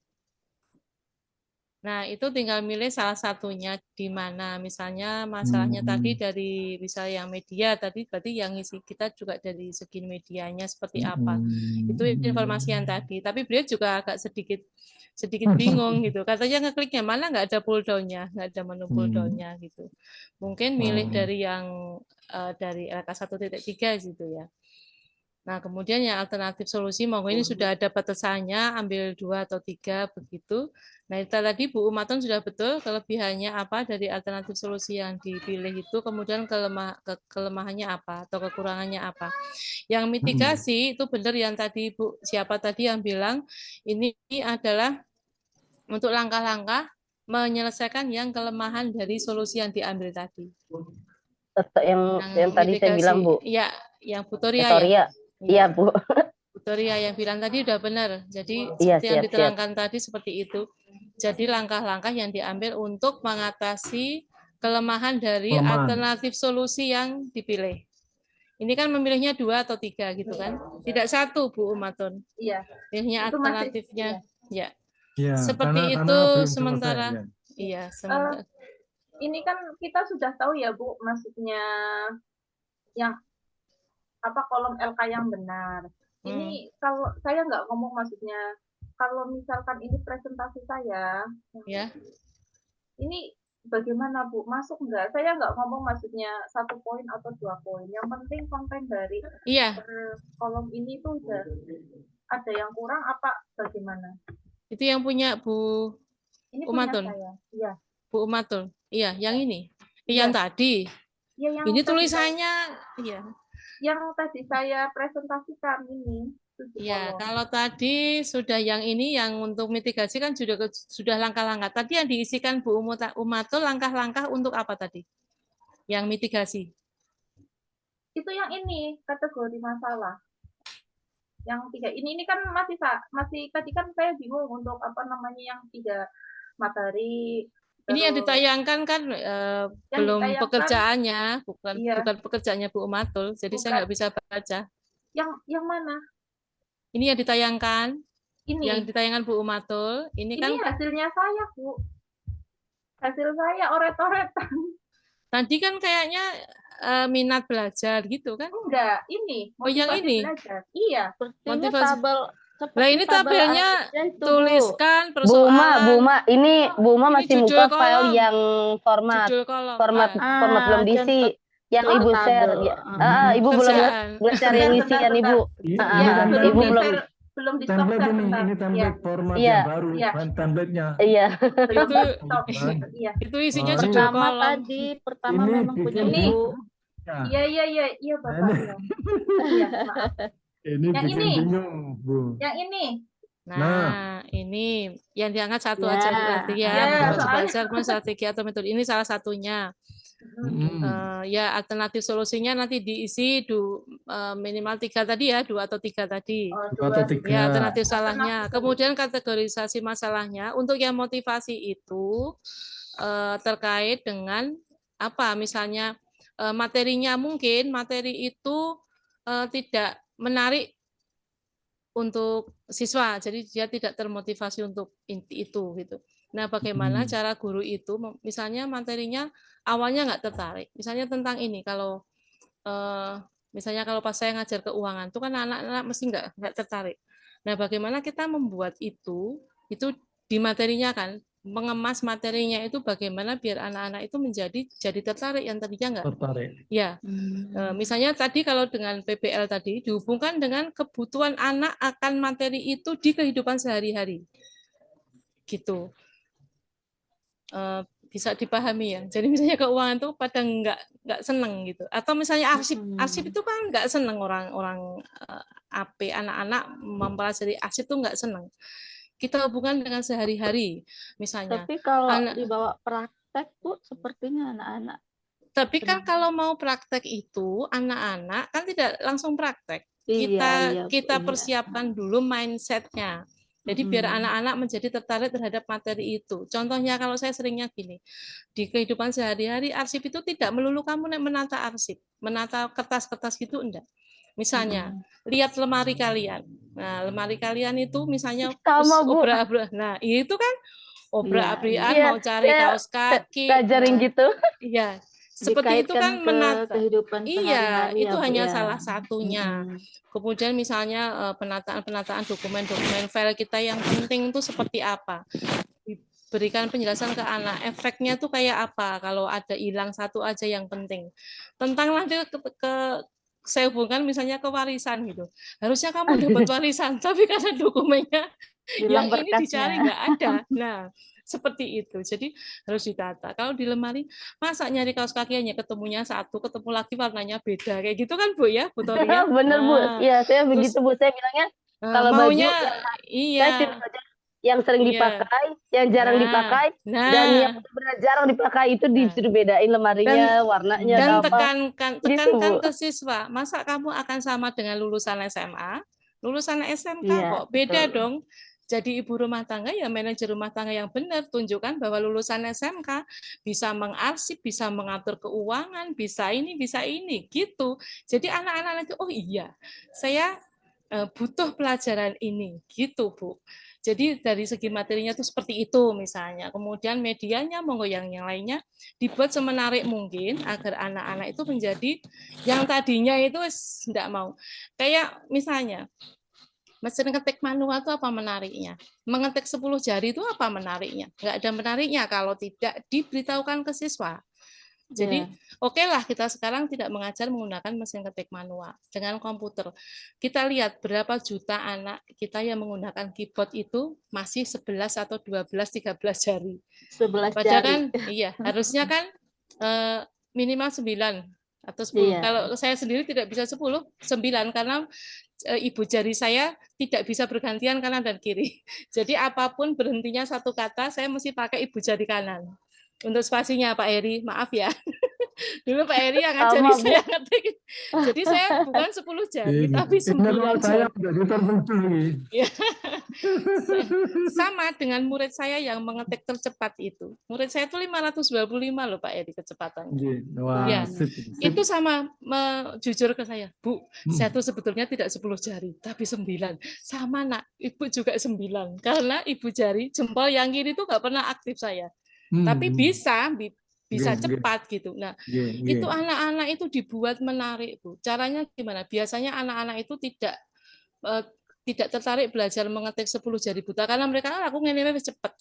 Nah, itu tinggal milih salah satunya di mana. Misalnya masalahnya tadi dari bisa yang media, tadi berarti yang isi kita juga dari segi medianya seperti apa. Itu informasi yang tadi. Tapi beliau juga agak sedikit bingung gitu. Katanya ngekliknya mana nggak ada pull down-nya, nggak ada menu pull down-nya gitu. Mungkin milih dari yang dari LK 1.3 gitu ya. Nah, kemudian yang alternatif solusi, monggo ini sudah ada batasannya, ambil 2 atau 3 begitu. Nah, itu tadi Bu Umaton sudah betul kelebihannya apa dari alternatif solusi yang dipilih itu, kemudian kelemahannya apa atau kekurangannya apa. Yang mitigasi itu benar yang tadi Bu, siapa tadi yang bilang ini adalah untuk langkah-langkah menyelesaikan yang kelemahan dari solusi yang diambil tadi. Yang tadi saya bilang, Bu. Iya, yang Bu Toria ya. Iya, Bu. Bu Toria yang bilang tadi udah benar. Jadi Iya, seperti yang diterangkan tadi seperti itu. Jadi langkah-langkah yang diambil untuk mengatasi kelemahan dari alternatif solusi yang dipilih. Ini kan memilihnya 2 atau 3 gitu kan? Tidak 1, Bu Umaton. Iya. Pilihnya alternatifnya. Ya. Ya, Seperti karena itu belum sementara. selesai, Iya, sementara. Ini kan kita sudah tahu ya, Bu, maksudnya yang apa kolom LK yang benar. Ini kalau saya nggak ngomong maksudnya kalau misalkan ini presentasi saya, ya. Ini bagaimana Bu? Masuk nggak? Saya nggak ngomong maksudnya 1 poin atau 2 poin. Yang penting konten dari kolom ini tuh udah ada yang kurang apa bagaimana? Itu yang punya Bu Umaton. Punya saya. Iya. Bu Umaton. Iya, yang ini. Yang tadi. Ya, yang ini tulisannya iya. Yang tadi saya presentasikan ini. Ya, kalau tadi sudah yang ini yang untuk mitigasi kan sudah langkah-langkah. Tadi yang diisikan Bu Umatul langkah-langkah untuk apa tadi? Yang mitigasi. Itu yang ini kategori masalah. Yang 3 ini kan masih tadi kan saya bingung untuk apa namanya yang 3 materi. Ini yang ditayangkan kan belum pekerjaannya, bukan pekerjaannya Bu Umatul, jadi saya nggak bisa baca. Yang mana? Ini yang ditayangkan. Ini. Yang ditayangkan Bu Umatul. Ini kan hasilnya saya, Bu. Hasil saya oret-oretan. Tadi kan kayaknya minat belajar gitu kan? Enggak, ini. Oh, yang ini. Belajar. Iya. Motivasi. Lah ini tabelnya tuliskan persoalan. Bu Uma, ini Bu Uma masih buka file yang format belum diisi. Yang Ibu share, Ibu belum nge-share yang isian Ibu. Ibu belum di template ini template format yang baru, template-nya. Iya. Itu isinya pertama tadi, pertama ini memang punya Ibu. Iya Bapak. Iya, maaf. Ini bikin bingung, Bu. Yang ini. Nah, ini yang diangkat satu aja berarti ya. Belajar strategi atau metode ini salah satunya. Ya alternatif solusinya nanti diisi minimal 3 tadi ya, 2 atau 3 tadi. 2 atau 3. Ya alternatif salahnya. Kemudian kategorisasi masalahnya untuk yang motivasi itu terkait dengan apa? Misalnya materinya mungkin materi itu tidak menarik untuk siswa, jadi dia tidak termotivasi untuk itu gitu. Nah, bagaimana cara guru itu, misalnya materinya awalnya nggak tertarik, misalnya tentang ini, kalau misalnya kalau pas saya ngajar keuangan, itu kan anak-anak mesti nggak tertarik. Nah, bagaimana kita membuat itu di materinya kan, mengemas materinya itu bagaimana biar anak-anak itu jadi tertarik yang tadinya nggak tertarik. Ya, misalnya tadi kalau dengan PBL tadi dihubungkan dengan kebutuhan anak akan materi itu di kehidupan sehari-hari, gitu. Bisa dipahami ya. Jadi misalnya keuangan itu pada nggak seneng gitu. Atau misalnya arsip itu kan nggak seneng orang-orang AP anak-anak mempelajari arsip itu nggak seneng. Kita hubungkan dengan sehari-hari misalnya. Tapi kalau dibawa praktek Bu, sepertinya anak-anak. Tapi kan kalau mau praktek itu anak-anak kan tidak langsung praktek. Kita persiapkan dulu mindset-nya. Jadi biar anak-anak menjadi tertarik terhadap materi itu. Contohnya kalau saya seringnya gini, di kehidupan sehari-hari arsip itu tidak melulu kamu menata arsip, menata kertas-kertas gitu enggak. Misalnya, lihat lemari kalian. Nah, lemari kalian itu misalnya Sama, Bu. obrak-abrik. Nah, itu kan obrak-abrikan Iya, mau cari saya kaos kaki. ngajarin Nah, gitu. iya, seperti itu kan Dikaitkan ke menata. kehidupan Iya, sehari-hari itu ya, Bu hanya ya. salah satunya. Kemudian misalnya penataan dokumen-dokumen file kita yang penting itu seperti apa. Berikan penjelasan ke anak, efeknya tuh kayak apa kalau ada hilang satu aja yang penting. Tentang nanti saya hubungkan misalnya ke warisan gitu. Harusnya kamu dapat warisan, tapi karena dokumennya yang Hilang ini dicari berkasnya. nggak ada. Nah, seperti itu. Jadi harus ditata. Kalau di lemari, masa nyari kaos kaki hanya ketemunya satu, ketemu lagi warnanya beda. Kayak gitu kan, Bu ya, Bu Toria? Bener, Bu. Nah, Iya, saya terus begitu, Bu. Saya bilangnya kalau baju maunya saya tidak iya, saja yang sering iya. dipakai, yang jarang dipakai, dan yang benar jarang dipakai itu disuruh bedain lemarinya, warnanya dan atau apa. Gitu, tekankan Bu. ke siswa, masa kamu akan sama dengan lulusan SMA, lulusan SMK Iya, kok beda betul. dong. Jadi ibu rumah tangga ya manajer rumah tangga yang benar, tunjukkan bahwa lulusan SMK bisa mengarsip, bisa mengatur keuangan, bisa ini gitu. Jadi anak-anak itu oh iya, saya butuh pelajaran ini gitu, Bu. Jadi dari segi materinya itu seperti itu misalnya. Kemudian medianya monggo yang lainnya dibuat semenarik mungkin agar anak-anak itu menjadi yang tadinya itu tidak mau. Kayak misalnya mesin ketik manual itu apa menariknya? Mengetik 10 jari itu apa menariknya? Nggak ada menariknya kalau tidak diberitahukan ke siswa. Jadi oke lah kita sekarang tidak mengajar menggunakan mesin ketik manual dengan komputer. Kita lihat berapa juta anak kita yang menggunakan keyboard itu masih 11 atau 12, 13 jari. 11 Padahal jari. kan iya, harusnya kan minimal 9 atau 10. Kalau saya sendiri tidak bisa 10, 9 karena ibu jari saya tidak bisa bergantian kanan dan kiri. Jadi apapun berhentinya satu kata, saya mesti pakai ibu jari kanan. Untuk spasinya Pak Eri, maaf ya. Dulu Pak Eri yang ngajari saya ngetik. Jadi saya bukan 10 jari, tapi 9 saya jari. menjadi tertentu ini. Sama dengan murid saya yang mengetik tercepat itu. Murid saya itu 525 loh Pak Eri kecepatannya. Wah, Ya, sip. itu sama jujur ke saya, Bu, saya tuh sebetulnya tidak 10 jari, tapi 9. Sama nak, Ibu juga 9. Karena ibu jari jempol yang kiri itu nggak pernah aktif saya. Tapi bisa cepat gitu. Nah, itu anak-anak itu dibuat menarik, Bu. Caranya gimana? Biasanya anak-anak itu tidak tertarik belajar mengetik 10 jari buta karena mereka aku ngene cepat.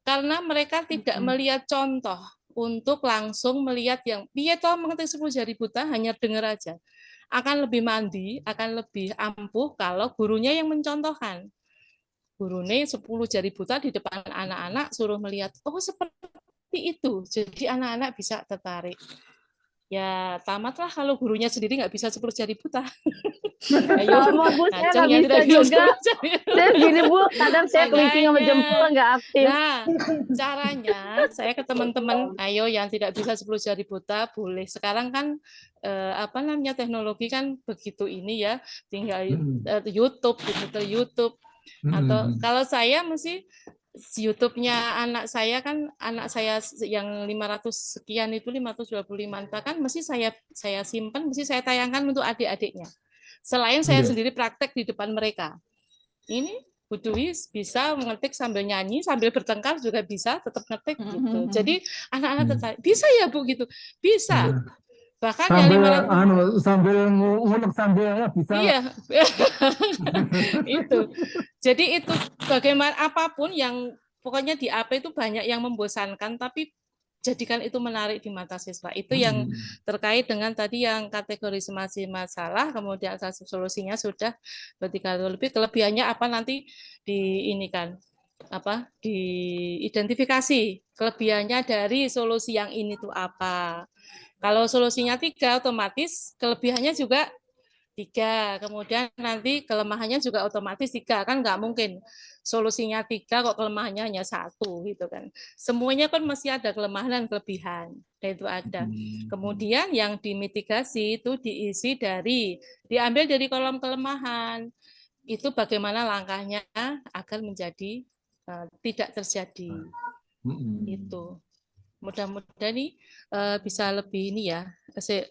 Karena mereka tidak melihat contoh untuk langsung melihat yang piye toh mengetik 10 jari buta hanya dengar aja. Akan lebih mandi, akan lebih ampuh kalau gurunya yang mencontohkan. Gurunya 10 jari buta di depan anak-anak suruh melihat, oh seperti itu. Jadi anak-anak bisa tertarik. Ya tamatlah kalau gurunya sendiri nggak bisa 10 jari buta. Ayo, sama Bu, saya nggak bisa juga. Saya gini Bu, kadang saya clicking sama jempol nggak aktif. Nah, caranya saya ke teman-teman, ayo yang tidak bisa 10 jari buta boleh. Sekarang kan apa namanya teknologi kan begitu ini ya, tinggal YouTube, digital YouTube. Atau kalau saya mesti YouTube-nya anak saya kan anak saya yang 500 sekian itu 525 kan mesti saya simpan, mesti saya tayangkan untuk adik-adiknya. Selain saya sendiri praktek di depan mereka. Ini Bu Dwi bisa mengetik sambil nyanyi, sambil bertengkar juga bisa tetap ngetik gitu. Jadi anak-anak tertarik. Bisa ya Bu gitu? Bisa. Bahkan sambil, yang sambil ngulek sambil bisa. Iya. Itu. Jadi itu bagaimana apapun yang pokoknya di AP itu banyak yang membosankan tapi jadikan itu menarik di mata siswa. Itu yang terkait dengan tadi yang kategorisasi masalah, kemudian solusinya sudah berarti kalau lebih kelebihannya apa nanti diinikan apa diidentifikasi kelebihannya dari solusi yang ini tuh apa. Kalau solusinya 3 otomatis kelebihannya juga 3, kemudian nanti kelemahannya juga otomatis 3, kan nggak mungkin solusinya 3 kok kelemahannya hanya 1 gitu kan. Semuanya kan masih ada kelemahan dan kelebihan, dan itu ada. Kemudian yang dimitigasi itu diambil dari kolom kelemahan. Itu bagaimana langkahnya agar menjadi tidak terjadi. Itu. Mudah-mudahan nih bisa lebih ini ya,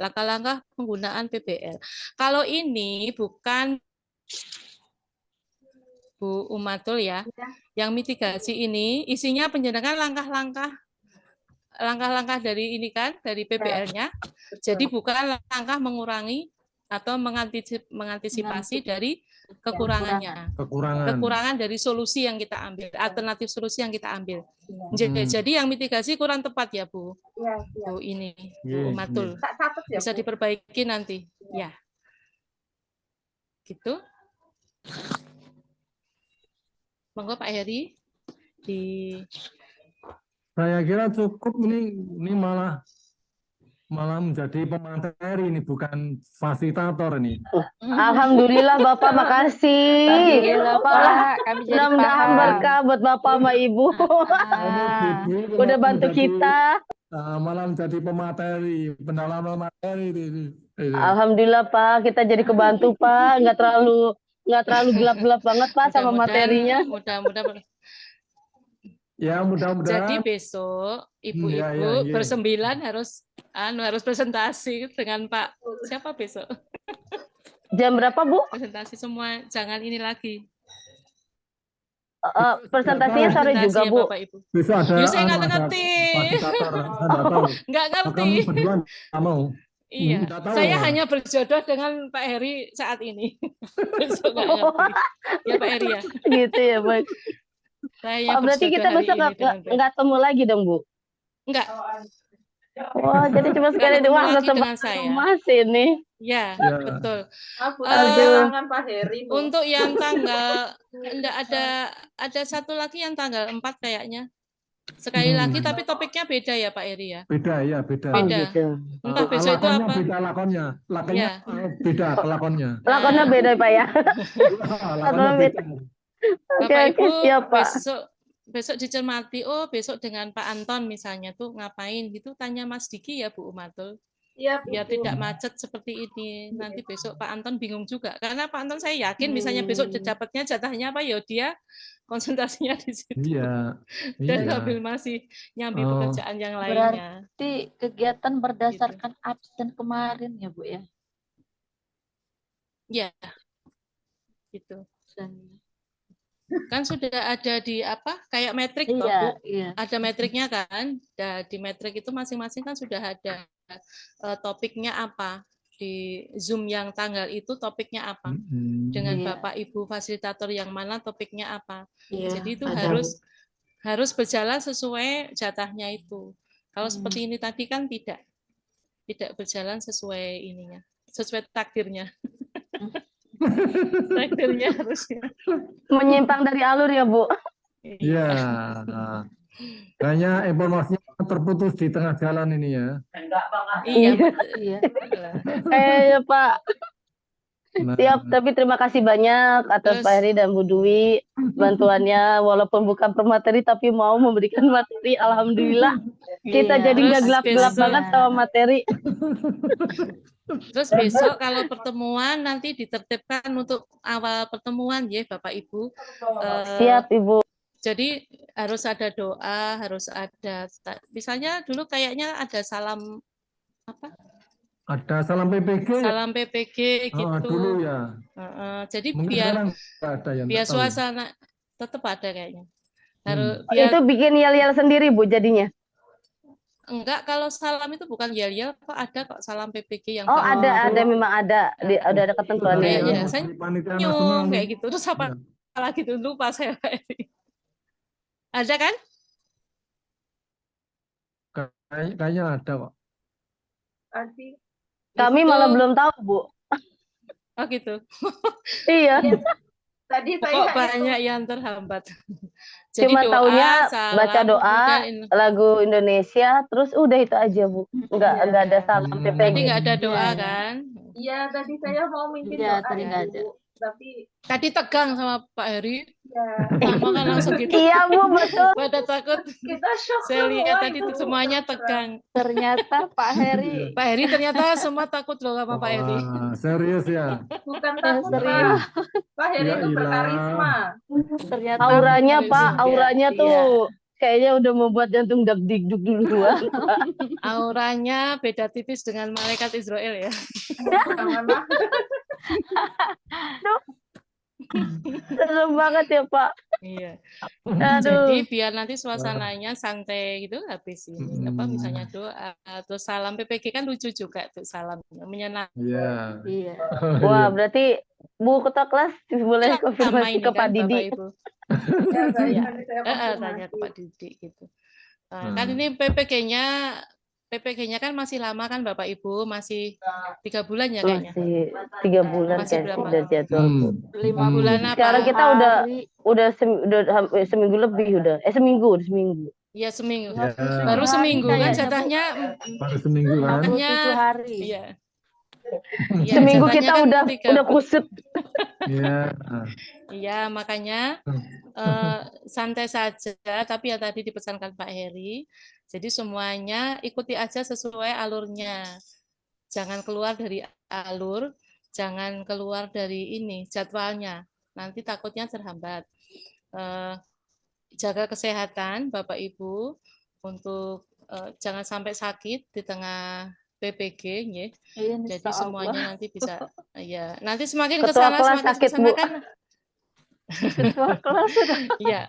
langkah-langkah penggunaan PBL. Kalau ini bukan Bu Umatul ya. Yang mitigasi ini isinya penjelasan langkah-langkah dari ini kan, dari PBL-nya. Jadi bukan langkah mengurangi atau mengantisipasi dari kekurangannya. Kekurangan dari solusi yang kita ambil, alternatif solusi yang kita ambil. Jadi yang mitigasi kurang tepat ya Bu. Bu ini, Bu Umatul. Bisa diperbaiki nanti. Ya. Gitu. Monggo Pak Heri di. Saya kira cukup ini malah menjadi pemateri ini, bukan fasilitator ini. Alhamdulillah Bapak, makasih. Alhamdulillah Pak, kami jadi Mudah-mudahan paham. berkah buat Bapak sama Ibu. Udah bantu kita. Malah menjadi pemateri, pendalaman materi ini. Alhamdulillah Pak, kita jadi kebantu Pak, nggak terlalu gelap-gelap banget Pak sama materinya. Mudah-mudahan. Ya, mudah-mudahan. Jadi besok ibu-ibu bersembilan harus presentasi dengan Pak siapa besok? Jam berapa Bu? Presentasi semua, jangan ini lagi. Presentasinya sore juga Bu. Bapak, Ibu. Besok ada. Saya nggak ngerti. Nggak ngerti. Kamu berdua nggak mau. Iya, saya hanya berjodoh dengan Pak Heri saat ini. Besok nggak ngerti. Ya Pak Heri ya. Gitu ya Pak. Berarti kita besok nggak ketemu lagi dong Bu? Enggak. Wah, jadi cuma sekali doang dengan saya. Mas ini. Ya, betul. Pak Heri. Untuk yang tanggal enggak ada satu lagi yang tanggal 4 kayaknya. Sekali lagi tapi topiknya beda ya Pak Heri ya. Beda. Beda. Entah besok itu apa. Beda lakonnya beda lakonnya. Lakonnya beda Pak ya. Lakonnya beda. Bapak Ibu ya, Pak. besok dicermati, besok dengan Pak Anton misalnya tuh ngapain gitu, tanya Mas Diki ya Bu Umatul. Iya, biar tidak macet seperti ini. Nanti besok Pak Anton bingung juga. Karena Pak Anton saya yakin misalnya besok dapatnya jatahnya apa ya dia konsentrasinya di situ. Iya. Dan sambil masih nyambi pekerjaan yang lainnya. Berarti kegiatan berdasarkan absen kemarin ya Bu ya? Iya. Gitu. Kan sudah ada di apa kayak metrik toh Bu. Iya. Ada metriknya kan. Dan di metrik itu masing-masing kan sudah ada topiknya apa. Di Zoom yang tanggal itu topiknya apa. Dengan Bapak Ibu fasilitator yang mana topiknya apa. Jadi itu harus berjalan sesuai jatahnya itu. Kalau seperti ini tadi kan tidak berjalan sesuai ininya, sesuai takdirnya. Takdirnya harusnya menyimpang dari alur ya Bu. Iya. Kayaknya informasinya terputus di tengah jalan ini ya. Iya. Ya Pak. Siap, tapi terima kasih banyak atas Pak Heri dan Bu Dwi bantuannya, walaupun bukan pemateri tapi mau memberikan materi. Alhamdulillah kita jadi nggak gelap-gelap banget sama materi. Terus besok kalau pertemuan nanti ditertibkan untuk awal pertemuan ya Bapak Ibu. Siap Ibu. Jadi harus ada doa, harus ada misalnya dulu kayaknya ada salam apa? Ada salam PPG. Salam PPG gitu. Dulu ya. Jadi mungkin biar suasana tetap ada kayaknya. Itu bikin yel-yel sendiri Bu jadinya. Enggak, kalau salam itu bukan yel-yel, kok ada kok salam PPG yang ada memang ada ada ketentuannya. Kayaknya saya nyum kayak gitu. Terus apa lagi tuh lupa saya. Ada kan? Kayaknya ada kok. Kami malah belum tahu Bu. Oh gitu. Iya. Tadi kok banyak yang terhambat. Jadi cuma taunya baca doa, lagu Indonesia, terus udah itu aja Bu. Enggak ada salam PPG. Tadi enggak ada doa kan? Iya, tadi saya mau mimpin doa. Tadi enggak ada. Tapi tadi tegang sama Pak Heri. Ya. Kan langsung gitu. Iya Bu, betul. Pada takut. Kita shock. Saya lihat tadi semuanya tegang. Ternyata Pak Heri. Pak Heri ternyata semua takut loh sama Pak Heri. Serius ya? Bukan takut Pak. Pak Heri itu berkarisma. Ternyata auranya Pak, auranya tuh kayaknya udah membuat jantung dag-digdug duluan. Auranya beda tipis dengan malaikat Israel ya. Serem banget ya, Pak. Iya. Aduh. Jadi biar nanti suasananya santai gitu habis ini apa misalnya doa terus salam PPG kan lucu juga tuh salam menyenangkan. Iya. Iya. Wah, berarti Bu Ketua Kelas boleh Sama konfirmasi ini ke Pak kan Bapak Didi. Ibu. Ya, baik, Iya. nanti saya Tanya ke konfirmasi. Pak Didi gitu. Kan ini PPG-nya kan masih lama kan Bapak Ibu, masih 3 bulan ya kayaknya. Masih 3 bulan Masih kayak berapa? udah jadwal, Bu. 5 Bulan apa? Sekarang kita udah hari. seminggu lebih udah. Seminggu. Iya seminggu. 57 Baru hari seminggu kan kayaknya, Bu. jatahnya. Baru seminggu kan? Jatahnya 57 hari. iya. Iya, Seminggu jatahnya kita kan udah 30. kusut. Iya. Iya, makanya santai saja, tapi ya tadi dipesankan Pak Heri. Jadi semuanya ikuti aja sesuai alurnya. Jangan keluar dari alur, jangan keluar dari ini jadwalnya. Nanti takutnya terhambat. Jaga kesehatan Bapak Ibu untuk jangan sampai sakit di tengah PPG, ya. Jadi semuanya nanti bisa, ya. Nanti semakin ke Ketua sana kelas semakin sakit, ke sana Bu. kan. Ketua kelas sudah. Iya.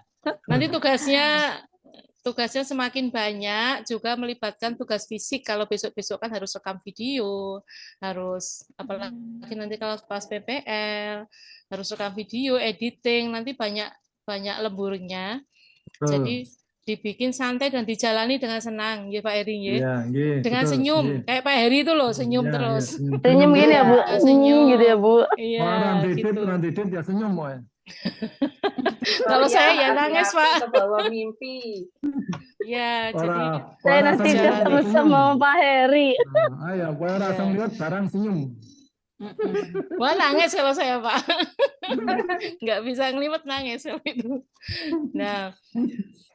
Nanti tugasnya semakin banyak, juga melibatkan tugas fisik. Kalau besok-besok kan harus rekam video, harus apalagi nanti kalau pas PPL, harus rekam video, editing, nanti banyak lemburnya. Jadi dibikin santai dan dijalani dengan senang, ya Pak Heri, ya. Iya, nggih, Dengan betul, senyum, nggih. kayak Pak Heri itu loh, senyum Iya, terus. iya, Senyum gini ya, Bu. Senyum Gitu ya, Bu. Iya, Orang gitu. Didit ya senyum, Boy. Kalau saya ya nangis, Pak. Ke bawah mimpi. Ya, jadi Saya nanti ketemu sama Pak Heri. Ayo, gue rasa lihat barang senyum. wah nangis kalau saya Pak, nggak bisa ngelimet nangis kalau itu. Nah,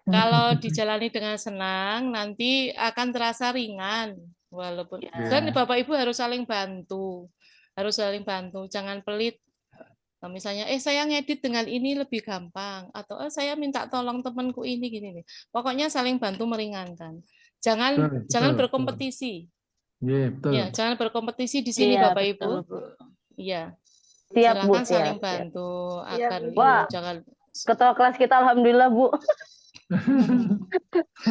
kalau dijalani dengan senang, nanti akan terasa ringan, walaupun kan Bapak Ibu harus saling bantu, jangan pelit. Misalnya, saya ngedit dengan ini lebih gampang, atau saya minta tolong temanku ini gini nih. Pokoknya saling bantu meringankan. Jangan berkompetisi. Betul. Ya, jangan berkompetisi di sini Iya, Bapak betul, Ibu. Bu. Iya. Siap, Bu. Silakan saling Siap. bantu agar Wah, jangan ketua kelas kita alhamdulillah, Bu.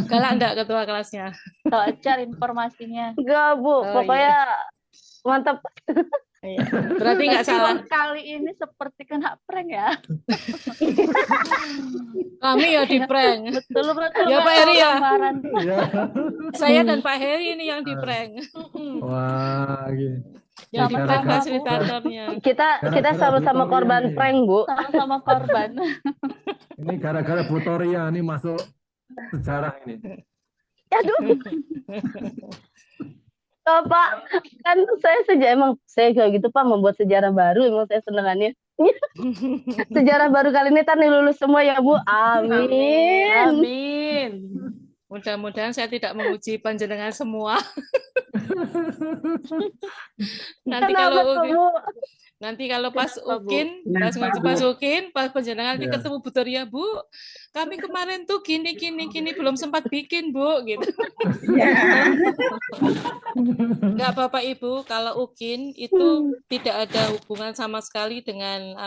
galak enggak ketua kelasnya. Lancar informasinya. Enggak, Bu. Pokoknya mantap. Iya. Berarti nggak salah. Kali ini seperti kena prank ya. Kami ya di prank. Betul. Ya Pak Heri ya. Saya dan Pak Heri ini yang di prank. Wah, gitu. Yang di prank fasilitatornya. Kita sama-sama korban prank, Bu. Sama-sama korban. Ini gara-gara Butoria ini masuk sejarah ini. Aduh. Pak, kan saya kayak gitu Pak, membuat sejarah baru, emang saya senengannya. Sejarah baru kali ini nih lulus semua ya Bu. Amin. Mudah-mudahan saya tidak menguji panjenengan semua. Nanti kalau pas Ukin, pas panjenengan nanti ketemu Bu Toria, Bu, kami kemarin tuh gini belum sempat bikin, Bu, gitu. Enggak Bapak Ibu, kalau Ukin itu tidak ada hubungan sama sekali dengan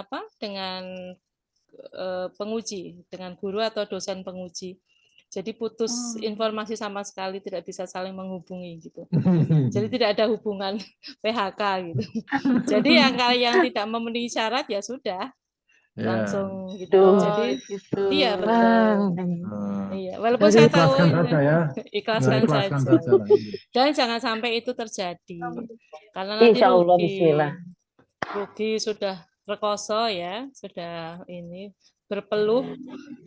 penguji, dengan guru atau dosen penguji. Jadi putus informasi sama sekali, tidak bisa saling menghubungi gitu. Jadi tidak ada hubungan PHK gitu. Jadi yang tidak memenuhi syarat ya sudah langsung gitu. Jadi iya betul. Iya, walaupun saya tahu ikhlaskan saja. Dan jangan sampai itu terjadi. Karena nanti rugi sudah rekoso ya, sudah ini berpeluh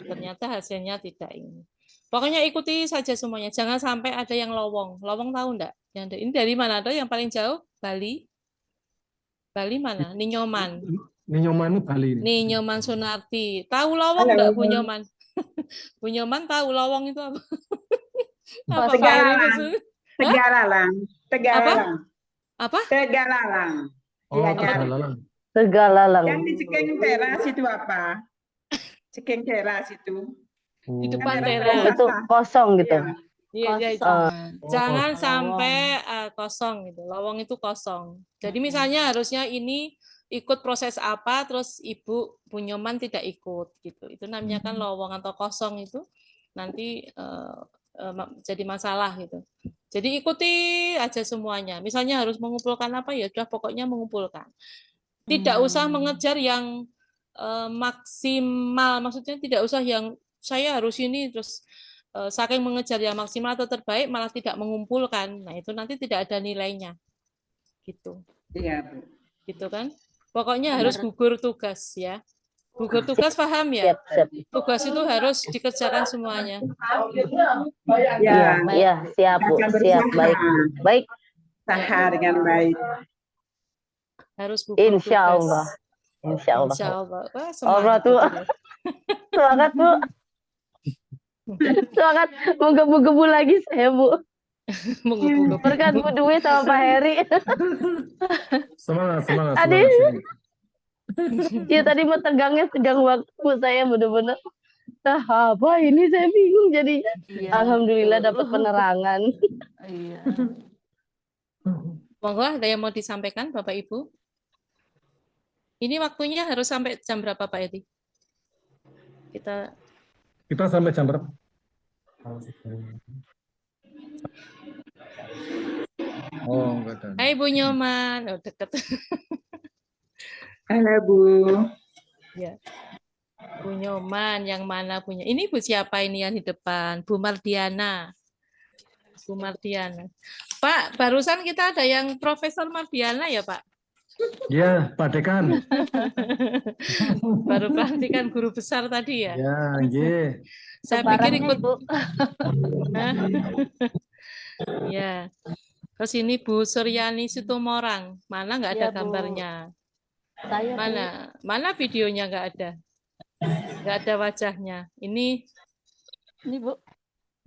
ternyata hasilnya tidak ini. Pokoknya ikuti saja semuanya. Jangan sampai ada yang lowong. Lowong tahu enggak? Ini dari mana tuh yang paling jauh? Bali. Bali mana? Ninyoman. Ninyoman itu Bali. Ninyoman Sunarti. Tahu lowong enggak Bu Nyoman? Bu Nyoman tahu lowong itu apa? Tegalalang. Apa? Tegalalang. Tegalalang. Yang di Cekeng Teras itu apa? Cekeng Teras itu. Di depan teras itu kosong gitu. Iya. Jangan sampai kosong gitu. Lowong itu kosong. Jadi misalnya harusnya ini ikut proses apa, terus Ibu Bu Nyoman tidak ikut gitu. Itu namanya kan lowong atau kosong itu nanti jadi masalah gitu. Jadi ikuti aja semuanya. Misalnya harus mengumpulkan apa ya sudah pokoknya mengumpulkan. Tidak usah mengejar yang maksimal, maksudnya tidak usah yang saya harus ini terus saking mengejar yang maksimal atau terbaik malah tidak mengumpulkan. Nah, itu nanti tidak ada nilainya. Gitu. Iya, Bu. Gitu kan? Pokoknya harus gugur tugas ya. Gugur tugas paham ya? Tugas itu harus dikerjakan semuanya. Ya, Ya, siap Bu, akan siap, baik. Baik. Usaha dengan baik. Harus gugur Insya tugas. Allah. Insya Allah. Insya Allah. Wah, Allah semangat tuh. itu. Semangat Bu. Semangat. Mau gebu-gebu lagi saya Bu. Menggebu-gebu. Berkat Bu Dwi sama Pak Heri. Semangat. Tadi, ya tadi mau tegangnya tegang waktu saya bener-bener. Nah, apa ini saya bingung jadi. Alhamdulillah dapat penerangan. Iya. Monggo ada yang mau disampaikan Bapak Ibu? Ini waktunya harus sampai jam berapa Pak Edi? Kita sampai jam berapa? Oh, enggak ada. Hai Bu Nyoman, oh deket. Halo Bu. Ya. Bu Nyoman yang mana punya? Ini Bu siapa ini yang di depan? Bu Mardiana. Bu Mardiana. Pak, barusan kita ada yang Profesor Mardiana ya Pak? Ya, Pak Dekan. Baru pelantikan guru besar tadi ya? Ya, iya. Saya pikir ikut. Ya. Terus ini Bu Suryani Situmorang. Mana nggak ada Ya, Bu. gambarnya? Saya, Bu. Mana videonya nggak ada? Nggak ada wajahnya. Ini Bu.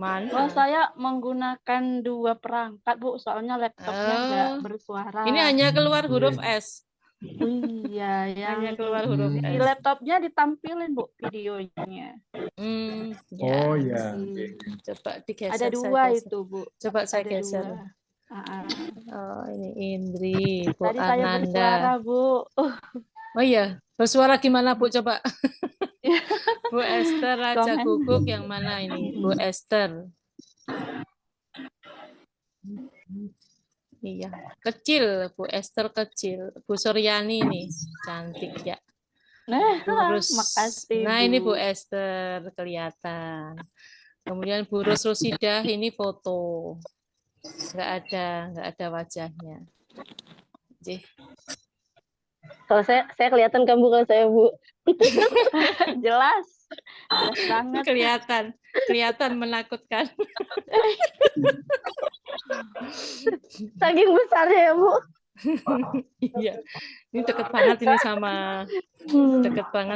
mana? Oh, saya menggunakan 2 perangkat, Bu. Soalnya laptopnya nggak bersuara. Ini hanya keluar huruf S. Iya, Hanya keluar huruf di S. laptopnya ditampilin, Bu, videonya. Oh ya. Coba digeser. Ada 2 itu, Bu. Coba saya Ada geser. 2. Oh, ini Indri, Bu Tadi saya Ananda. bersuara, Bu. Oh iya, bersuara gimana Bu coba? Bu Esther Raja Komen. Guguk yang mana ini? Bu Esther. Iya, kecil, Bu Esther kecil. Bu Suryani nih, cantik ya. Makasih, Nah, Bu. ini Bu Esther kelihatan. Kemudian Bu Rosida ini foto. Nggak ada wajahnya. Kalau saya kelihatan kan Bu kalau saya Bu. Jelas banget. Kelihatan menakutkan. Saking besarnya ya Bu. Iya, ini deket banget ini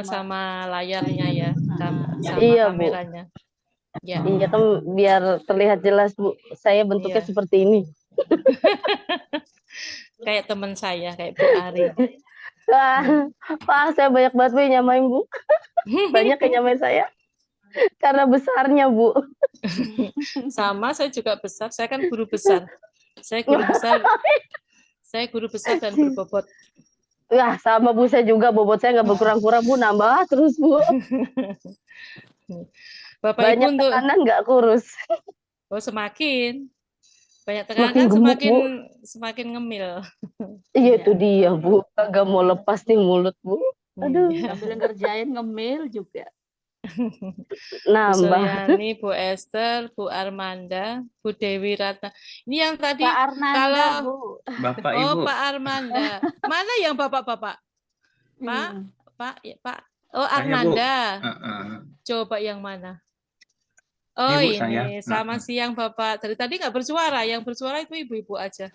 sama layarnya ya, sama Iya, Bu. kameranya. Ya. Iya kan biar terlihat jelas Bu. Saya bentuknya Iya. seperti ini. Kayak teman saya, kayak Bu Ari. Wah, Pak, saya banyak banget Bu yang nyamain Bu. Banyak yang nyamain saya. Karena besarnya Bu. Sama, saya juga besar. Saya kan guru besar. Saya guru besar dan berbobot. Wah, sama Bu, saya juga bobot saya nggak berkurang-kurang Bu, nambah terus Bu. Bapak Banyak Ibu untuk tekanan nggak kurus. Oh, semakin banyak Semakin tekanan gemuk, Bu. semakin ngemil. Iya itu dia Bu, kagak mau lepas nih mulut Bu. Aduh. Sambil ngerjain ngemil juga. Bu Nambah. Suryani, Bu Esther, Bu Armanda, Bu Dewi Ratna. Ini yang tadi Pak Arnanda, kalau Bu. Bapak oh Ibu. Pak Armanda. Mana yang bapak-bapak? Pak, ya, Pak. Oh, Saya, Bu. Arnanda. Coba yang mana? Oh, Ini, Bu, ini saya. selamat siang Bapak. Dari tadi nggak bersuara, yang bersuara itu ibu-ibu aja.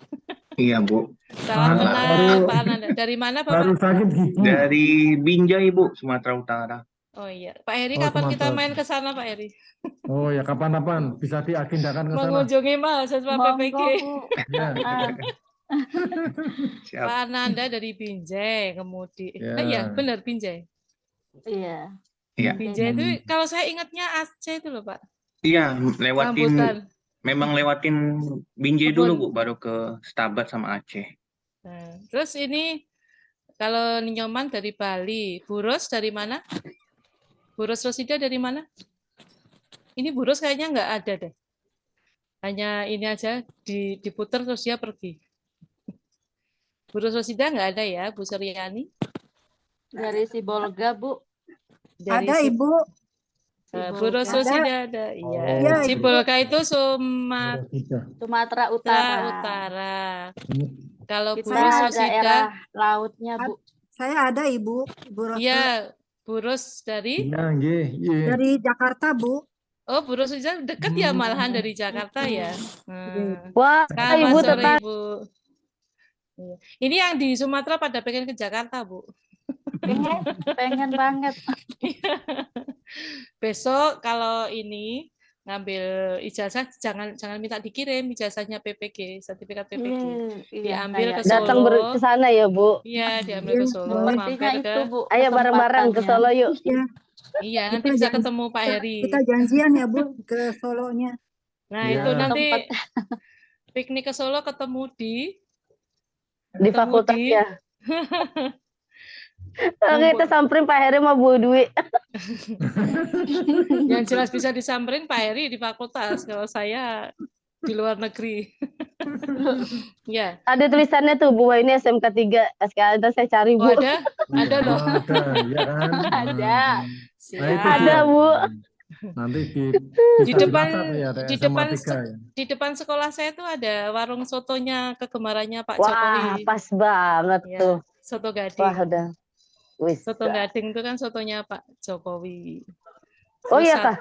Iya, Bu. Salam kenal Pak Arnanda. Dari mana Baru Bapak? sakit gigi. Dari Binjai, Bu, Sumatera Utara. Oh iya, Pak Heri Oh, kapan kita Sumatera. main ke sana Pak Heri? Oh ya, kapan-kapan bisa diagendakan ke sana. Mengunjungi mahasiswa PPG. Ya. Siap. Pak Ananda dari Binjai, kemudian Ya. iya benar Binjai. Iya. Iya. Binjai itu kalau saya ingatnya Aceh itu loh Pak. Iya, lewatin Rambutan. memang lewatin Binjai Kebun. dulu, Bu, baru ke Stabat sama Aceh. Nah, terus ini Kalau Nyoman dari Bali, Bu Ros dari mana? Bu Ros Rosida dari mana? Ini Bu Ros kayaknya nggak ada deh. Hanya ini aja diputer terus dia pergi. Bu Ros Rosida nggak ada ya, Bu Suryani? Dari Sibolga, Bu. Dari Ada Ibu. Bu Ros Rosida ada. Iya. Iya, Ibu. Sibolga itu Sumatera Utara. Utara. Kalau Bu Kita Ros Rosida daerah lautnya, Bu. Saya ada Ibu, Ibu Rosa. Iya, Bu Ros dari? Iya, nggih, iya. Dari Jakarta, Bu. Oh, Bu Ros Rosida dekat ya malahan dari Jakarta ya. Wah, Sama Ibu sore, tetap. Ibu. Iya. Ini yang di Sumatera pada pengen ke Jakarta, Bu. Pengen banget. Besok kalau ini ngambil ijazah jangan minta dikirim ijazahnya PPG, sertifikat PPG. Diambil ke Solo. Datang ke sana ya, Bu. Iya, diambil ke Solo, mampir ke. Ayo bareng-bareng ke Solo yuk. Iya, nanti bisa ketemu Pak Heri. Kita janjian ya, Bu, ke Solonya. Nah, itu nanti piknik ke Solo ketemu di fakultasnya. Kita samperin Pak Heri sama Bu Dwi. Yang jelas bisa disamperin Pak Heri di fakultas, kalau saya di luar negeri. Ya. Ada tulisannya tuh, Bu, ini SMK 3. Sekarang saya cari, Bu. Oh, ada loh. Ada, ya kan? Ada. Nah, itu Ada, dia. Bu. Nanti Di depan ya, di depan sekolah saya tuh ada warung sotonya kegemarannya Pak Wah, Jokowi. pas banget Ya, tuh. soto gading. Wah, udah. Wis. Soto gading itu kan sotonya Pak Jokowi. Oh iya, Kak?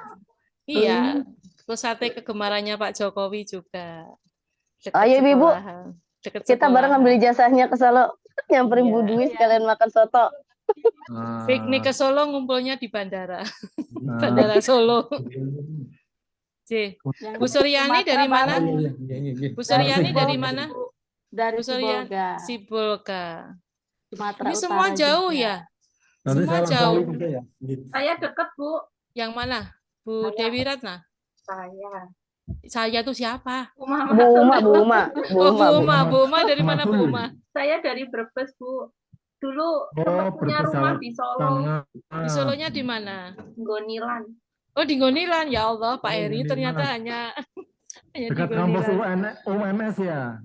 Iya. Terus sate kegemarannya Pak Jokowi juga. Ayo, Ibu. Kita bareng ambil sekolahan. ijazahnya ke Solo. Nyamperin Bu Dwi sekalian makan soto. Piknik ke Solo ngumpulnya di bandara. Bandara Solo. Bu Suryani dari mana? Bu Suryani dari mana? Dari Bu Suryani Sibolga. Sibolga. Sumatera Ini semua Utara jauh juga. ya? Nanti Semua saya jauh. langsung juga ya. Saya dekat, Bu. Yang mana? Bu Dewi Ratna? Saya. Saya tuh siapa? Bu Uma. Oh, Bu Uma dari mana Bu Uma? Saya dari Brebes, Bu. Dulu sempat punya Brebes, rumah di Solo. Di Solonya di mana? Gonilan. Oh, di Gonilan. Ya Allah, Pak Heri Gonilan. ternyata hanya di Dekat kampus Gonilan. UMS ya.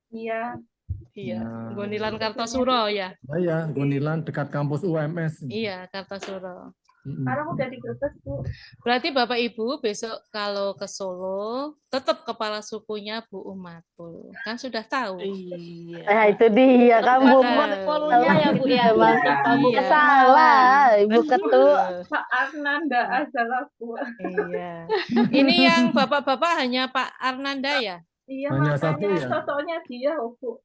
Iya. Iya, Gonilan Kartosuro ya. Oh iya, Gonilan dekat kampus UMS. Iya, Kartosuro. Sekarang udah di Brebes, Bu. Berarti Bapak Ibu besok kalau ke Solo tetap kepala sukunya Bu Umatul. Kan sudah tahu. Iya. Itu dia kan Bu. Polunya ya, Bu ya. Mantap, Bu. Iya. Salah, Ibu Ketua. Pak Arnanda adalah, Bu. Iya. Ini yang bapak-bapak hanya Pak Arnanda ya? Iya, Hanya satu makanya ya? sosoknya dia, Bu.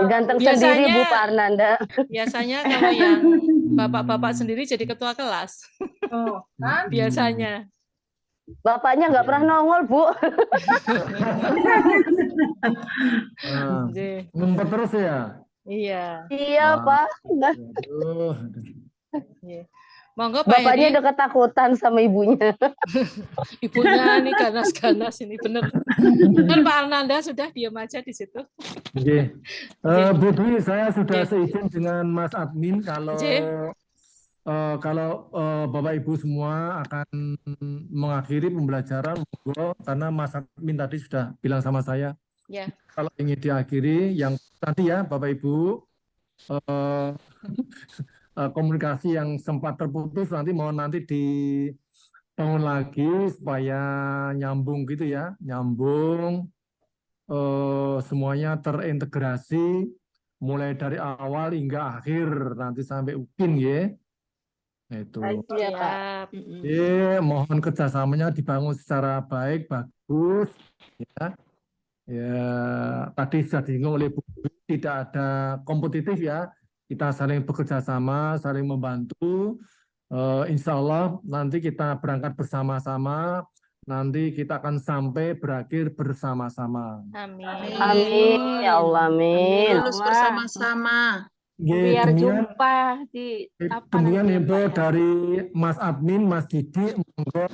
Ganteng sendiri Bu Pak Arnanda. Biasanya kalau yang bapak-bapak sendiri jadi ketua kelas. Oh, kan? Biasanya. Bapaknya nggak pernah nongol, Bu. Ngumpet terus ya? Iya. Iya, Pak. Iya. Monggo Pak Bapaknya Heri. udah ketakutan sama ibunya. Ibunya ini ganas-ganas ini bener. Kan Pak Arnanda sudah diam aja di situ. Oke. Bu Dwi, saya sudah seizin dengan Mas Admin kalau Bapak Ibu semua akan mengakhiri pembelajaran, karena Mas Admin tadi sudah bilang sama saya. Ya. Kalau ingin diakhiri, yang nanti ya Bapak Ibu, komunikasi yang sempat terputus nanti mohon nanti dibangun lagi supaya nyambung gitu ya, nyambung, semuanya terintegrasi mulai dari awal hingga akhir nanti sampai UPIN ya. Itu. Iya, Pak. Mohon kerjasamanya dibangun secara baik, bagus ya. Ya, tadi sudah disinggung oleh Bu, tidak ada kompetitif ya. Kita saling bekerja sama, saling membantu. Insya Allah nanti kita berangkat bersama-sama. Nanti kita akan sampai berakhir bersama-sama. Amin. Amin. Ya Allah, amin. Lulus bersama-sama. Biar jumpa di Demikian Ibu dari Mas Admin, Mas Didi. Monggo,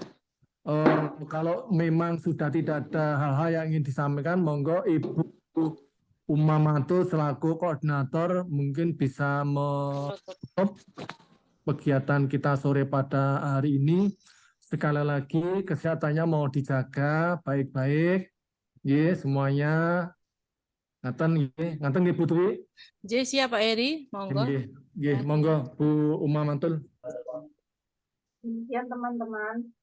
kalau memang sudah tidak ada hal-hal yang ingin disampaikan, monggo Ibu Umamanto selaku koordinator mungkin bisa menutup kegiatan kita sore pada hari ini. Sekali lagi kesehatannya mau dijaga baik-baik. Semuanya. Ngaten nggih Putri. Siap Pak Eri, monggo. Monggo Bu Umamantul. Demikian teman-teman.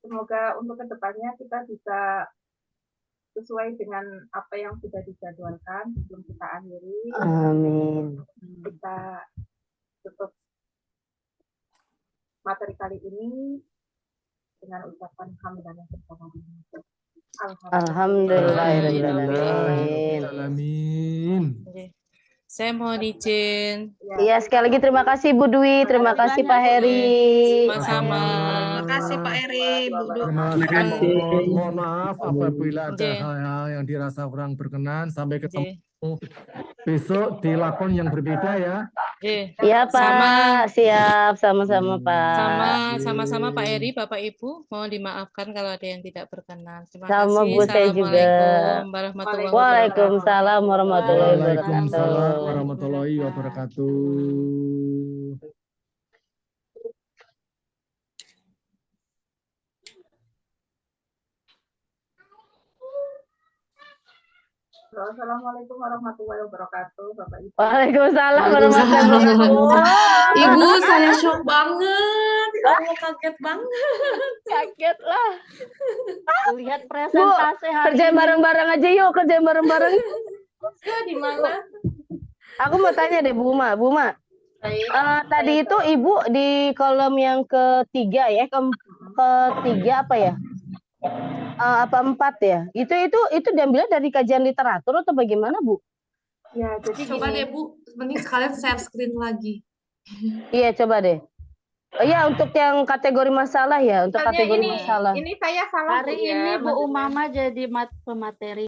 Semoga untuk kedepannya kita bisa sesuai dengan apa yang sudah dijadwalkan sebelum kita akhiri. Amin. Kita tutup materi kali ini dengan ucapan hamdalah bersama. Alhamdulillahirrahmanirrahim. Saya mohon izin. Iya, sekali lagi terima kasih Bu Dwi, terima kasih Pak Heri. Sama-sama. Terima kasih Pak Eri, Bu Dwi. Terima kasih. Mohon maaf apabila ada hal-hal yang dirasa kurang berkenan. Sampai ketemu besok di lakon yang berbeda ya. Iya Pak, siap, sama-sama Pak. Sama-sama Pak Eri, Bapak Ibu, mohon dimaafkan kalau ada yang tidak berkenan. Terima Sama kasih. Bu saya juga. Waalaikumsalam warahmatullahi wabarakatuh. Waalaikumsalam warahmatullahi wabarakatuh. Assalamualaikum warahmatullahi wabarakatuh, Bapak Ibu. Waalaikumsalam warahmatullahi wabarakatuh. Ibu, saya shock banget. Allah, kaget banget. Kaget lah. Lihat presentasi hari Kerjain ini. bareng-bareng aja yuk, kerjain bareng-bareng. Di mana? Aku mau tanya deh Bu Ma. Tadi itu Ibu di kolom yang ketiga ya, ketiga apa ya? Apa 4 ya? Itu diambil dari kajian literatur atau bagaimana, Bu? Ya, jadi Coba deh Bu, mending sekalian share screen lagi. Iya, coba deh. Iya, untuk yang kategori masalah ya, untuk kategori masalah. Ini saya salah Hari ini Bu Umama jadi pemateri.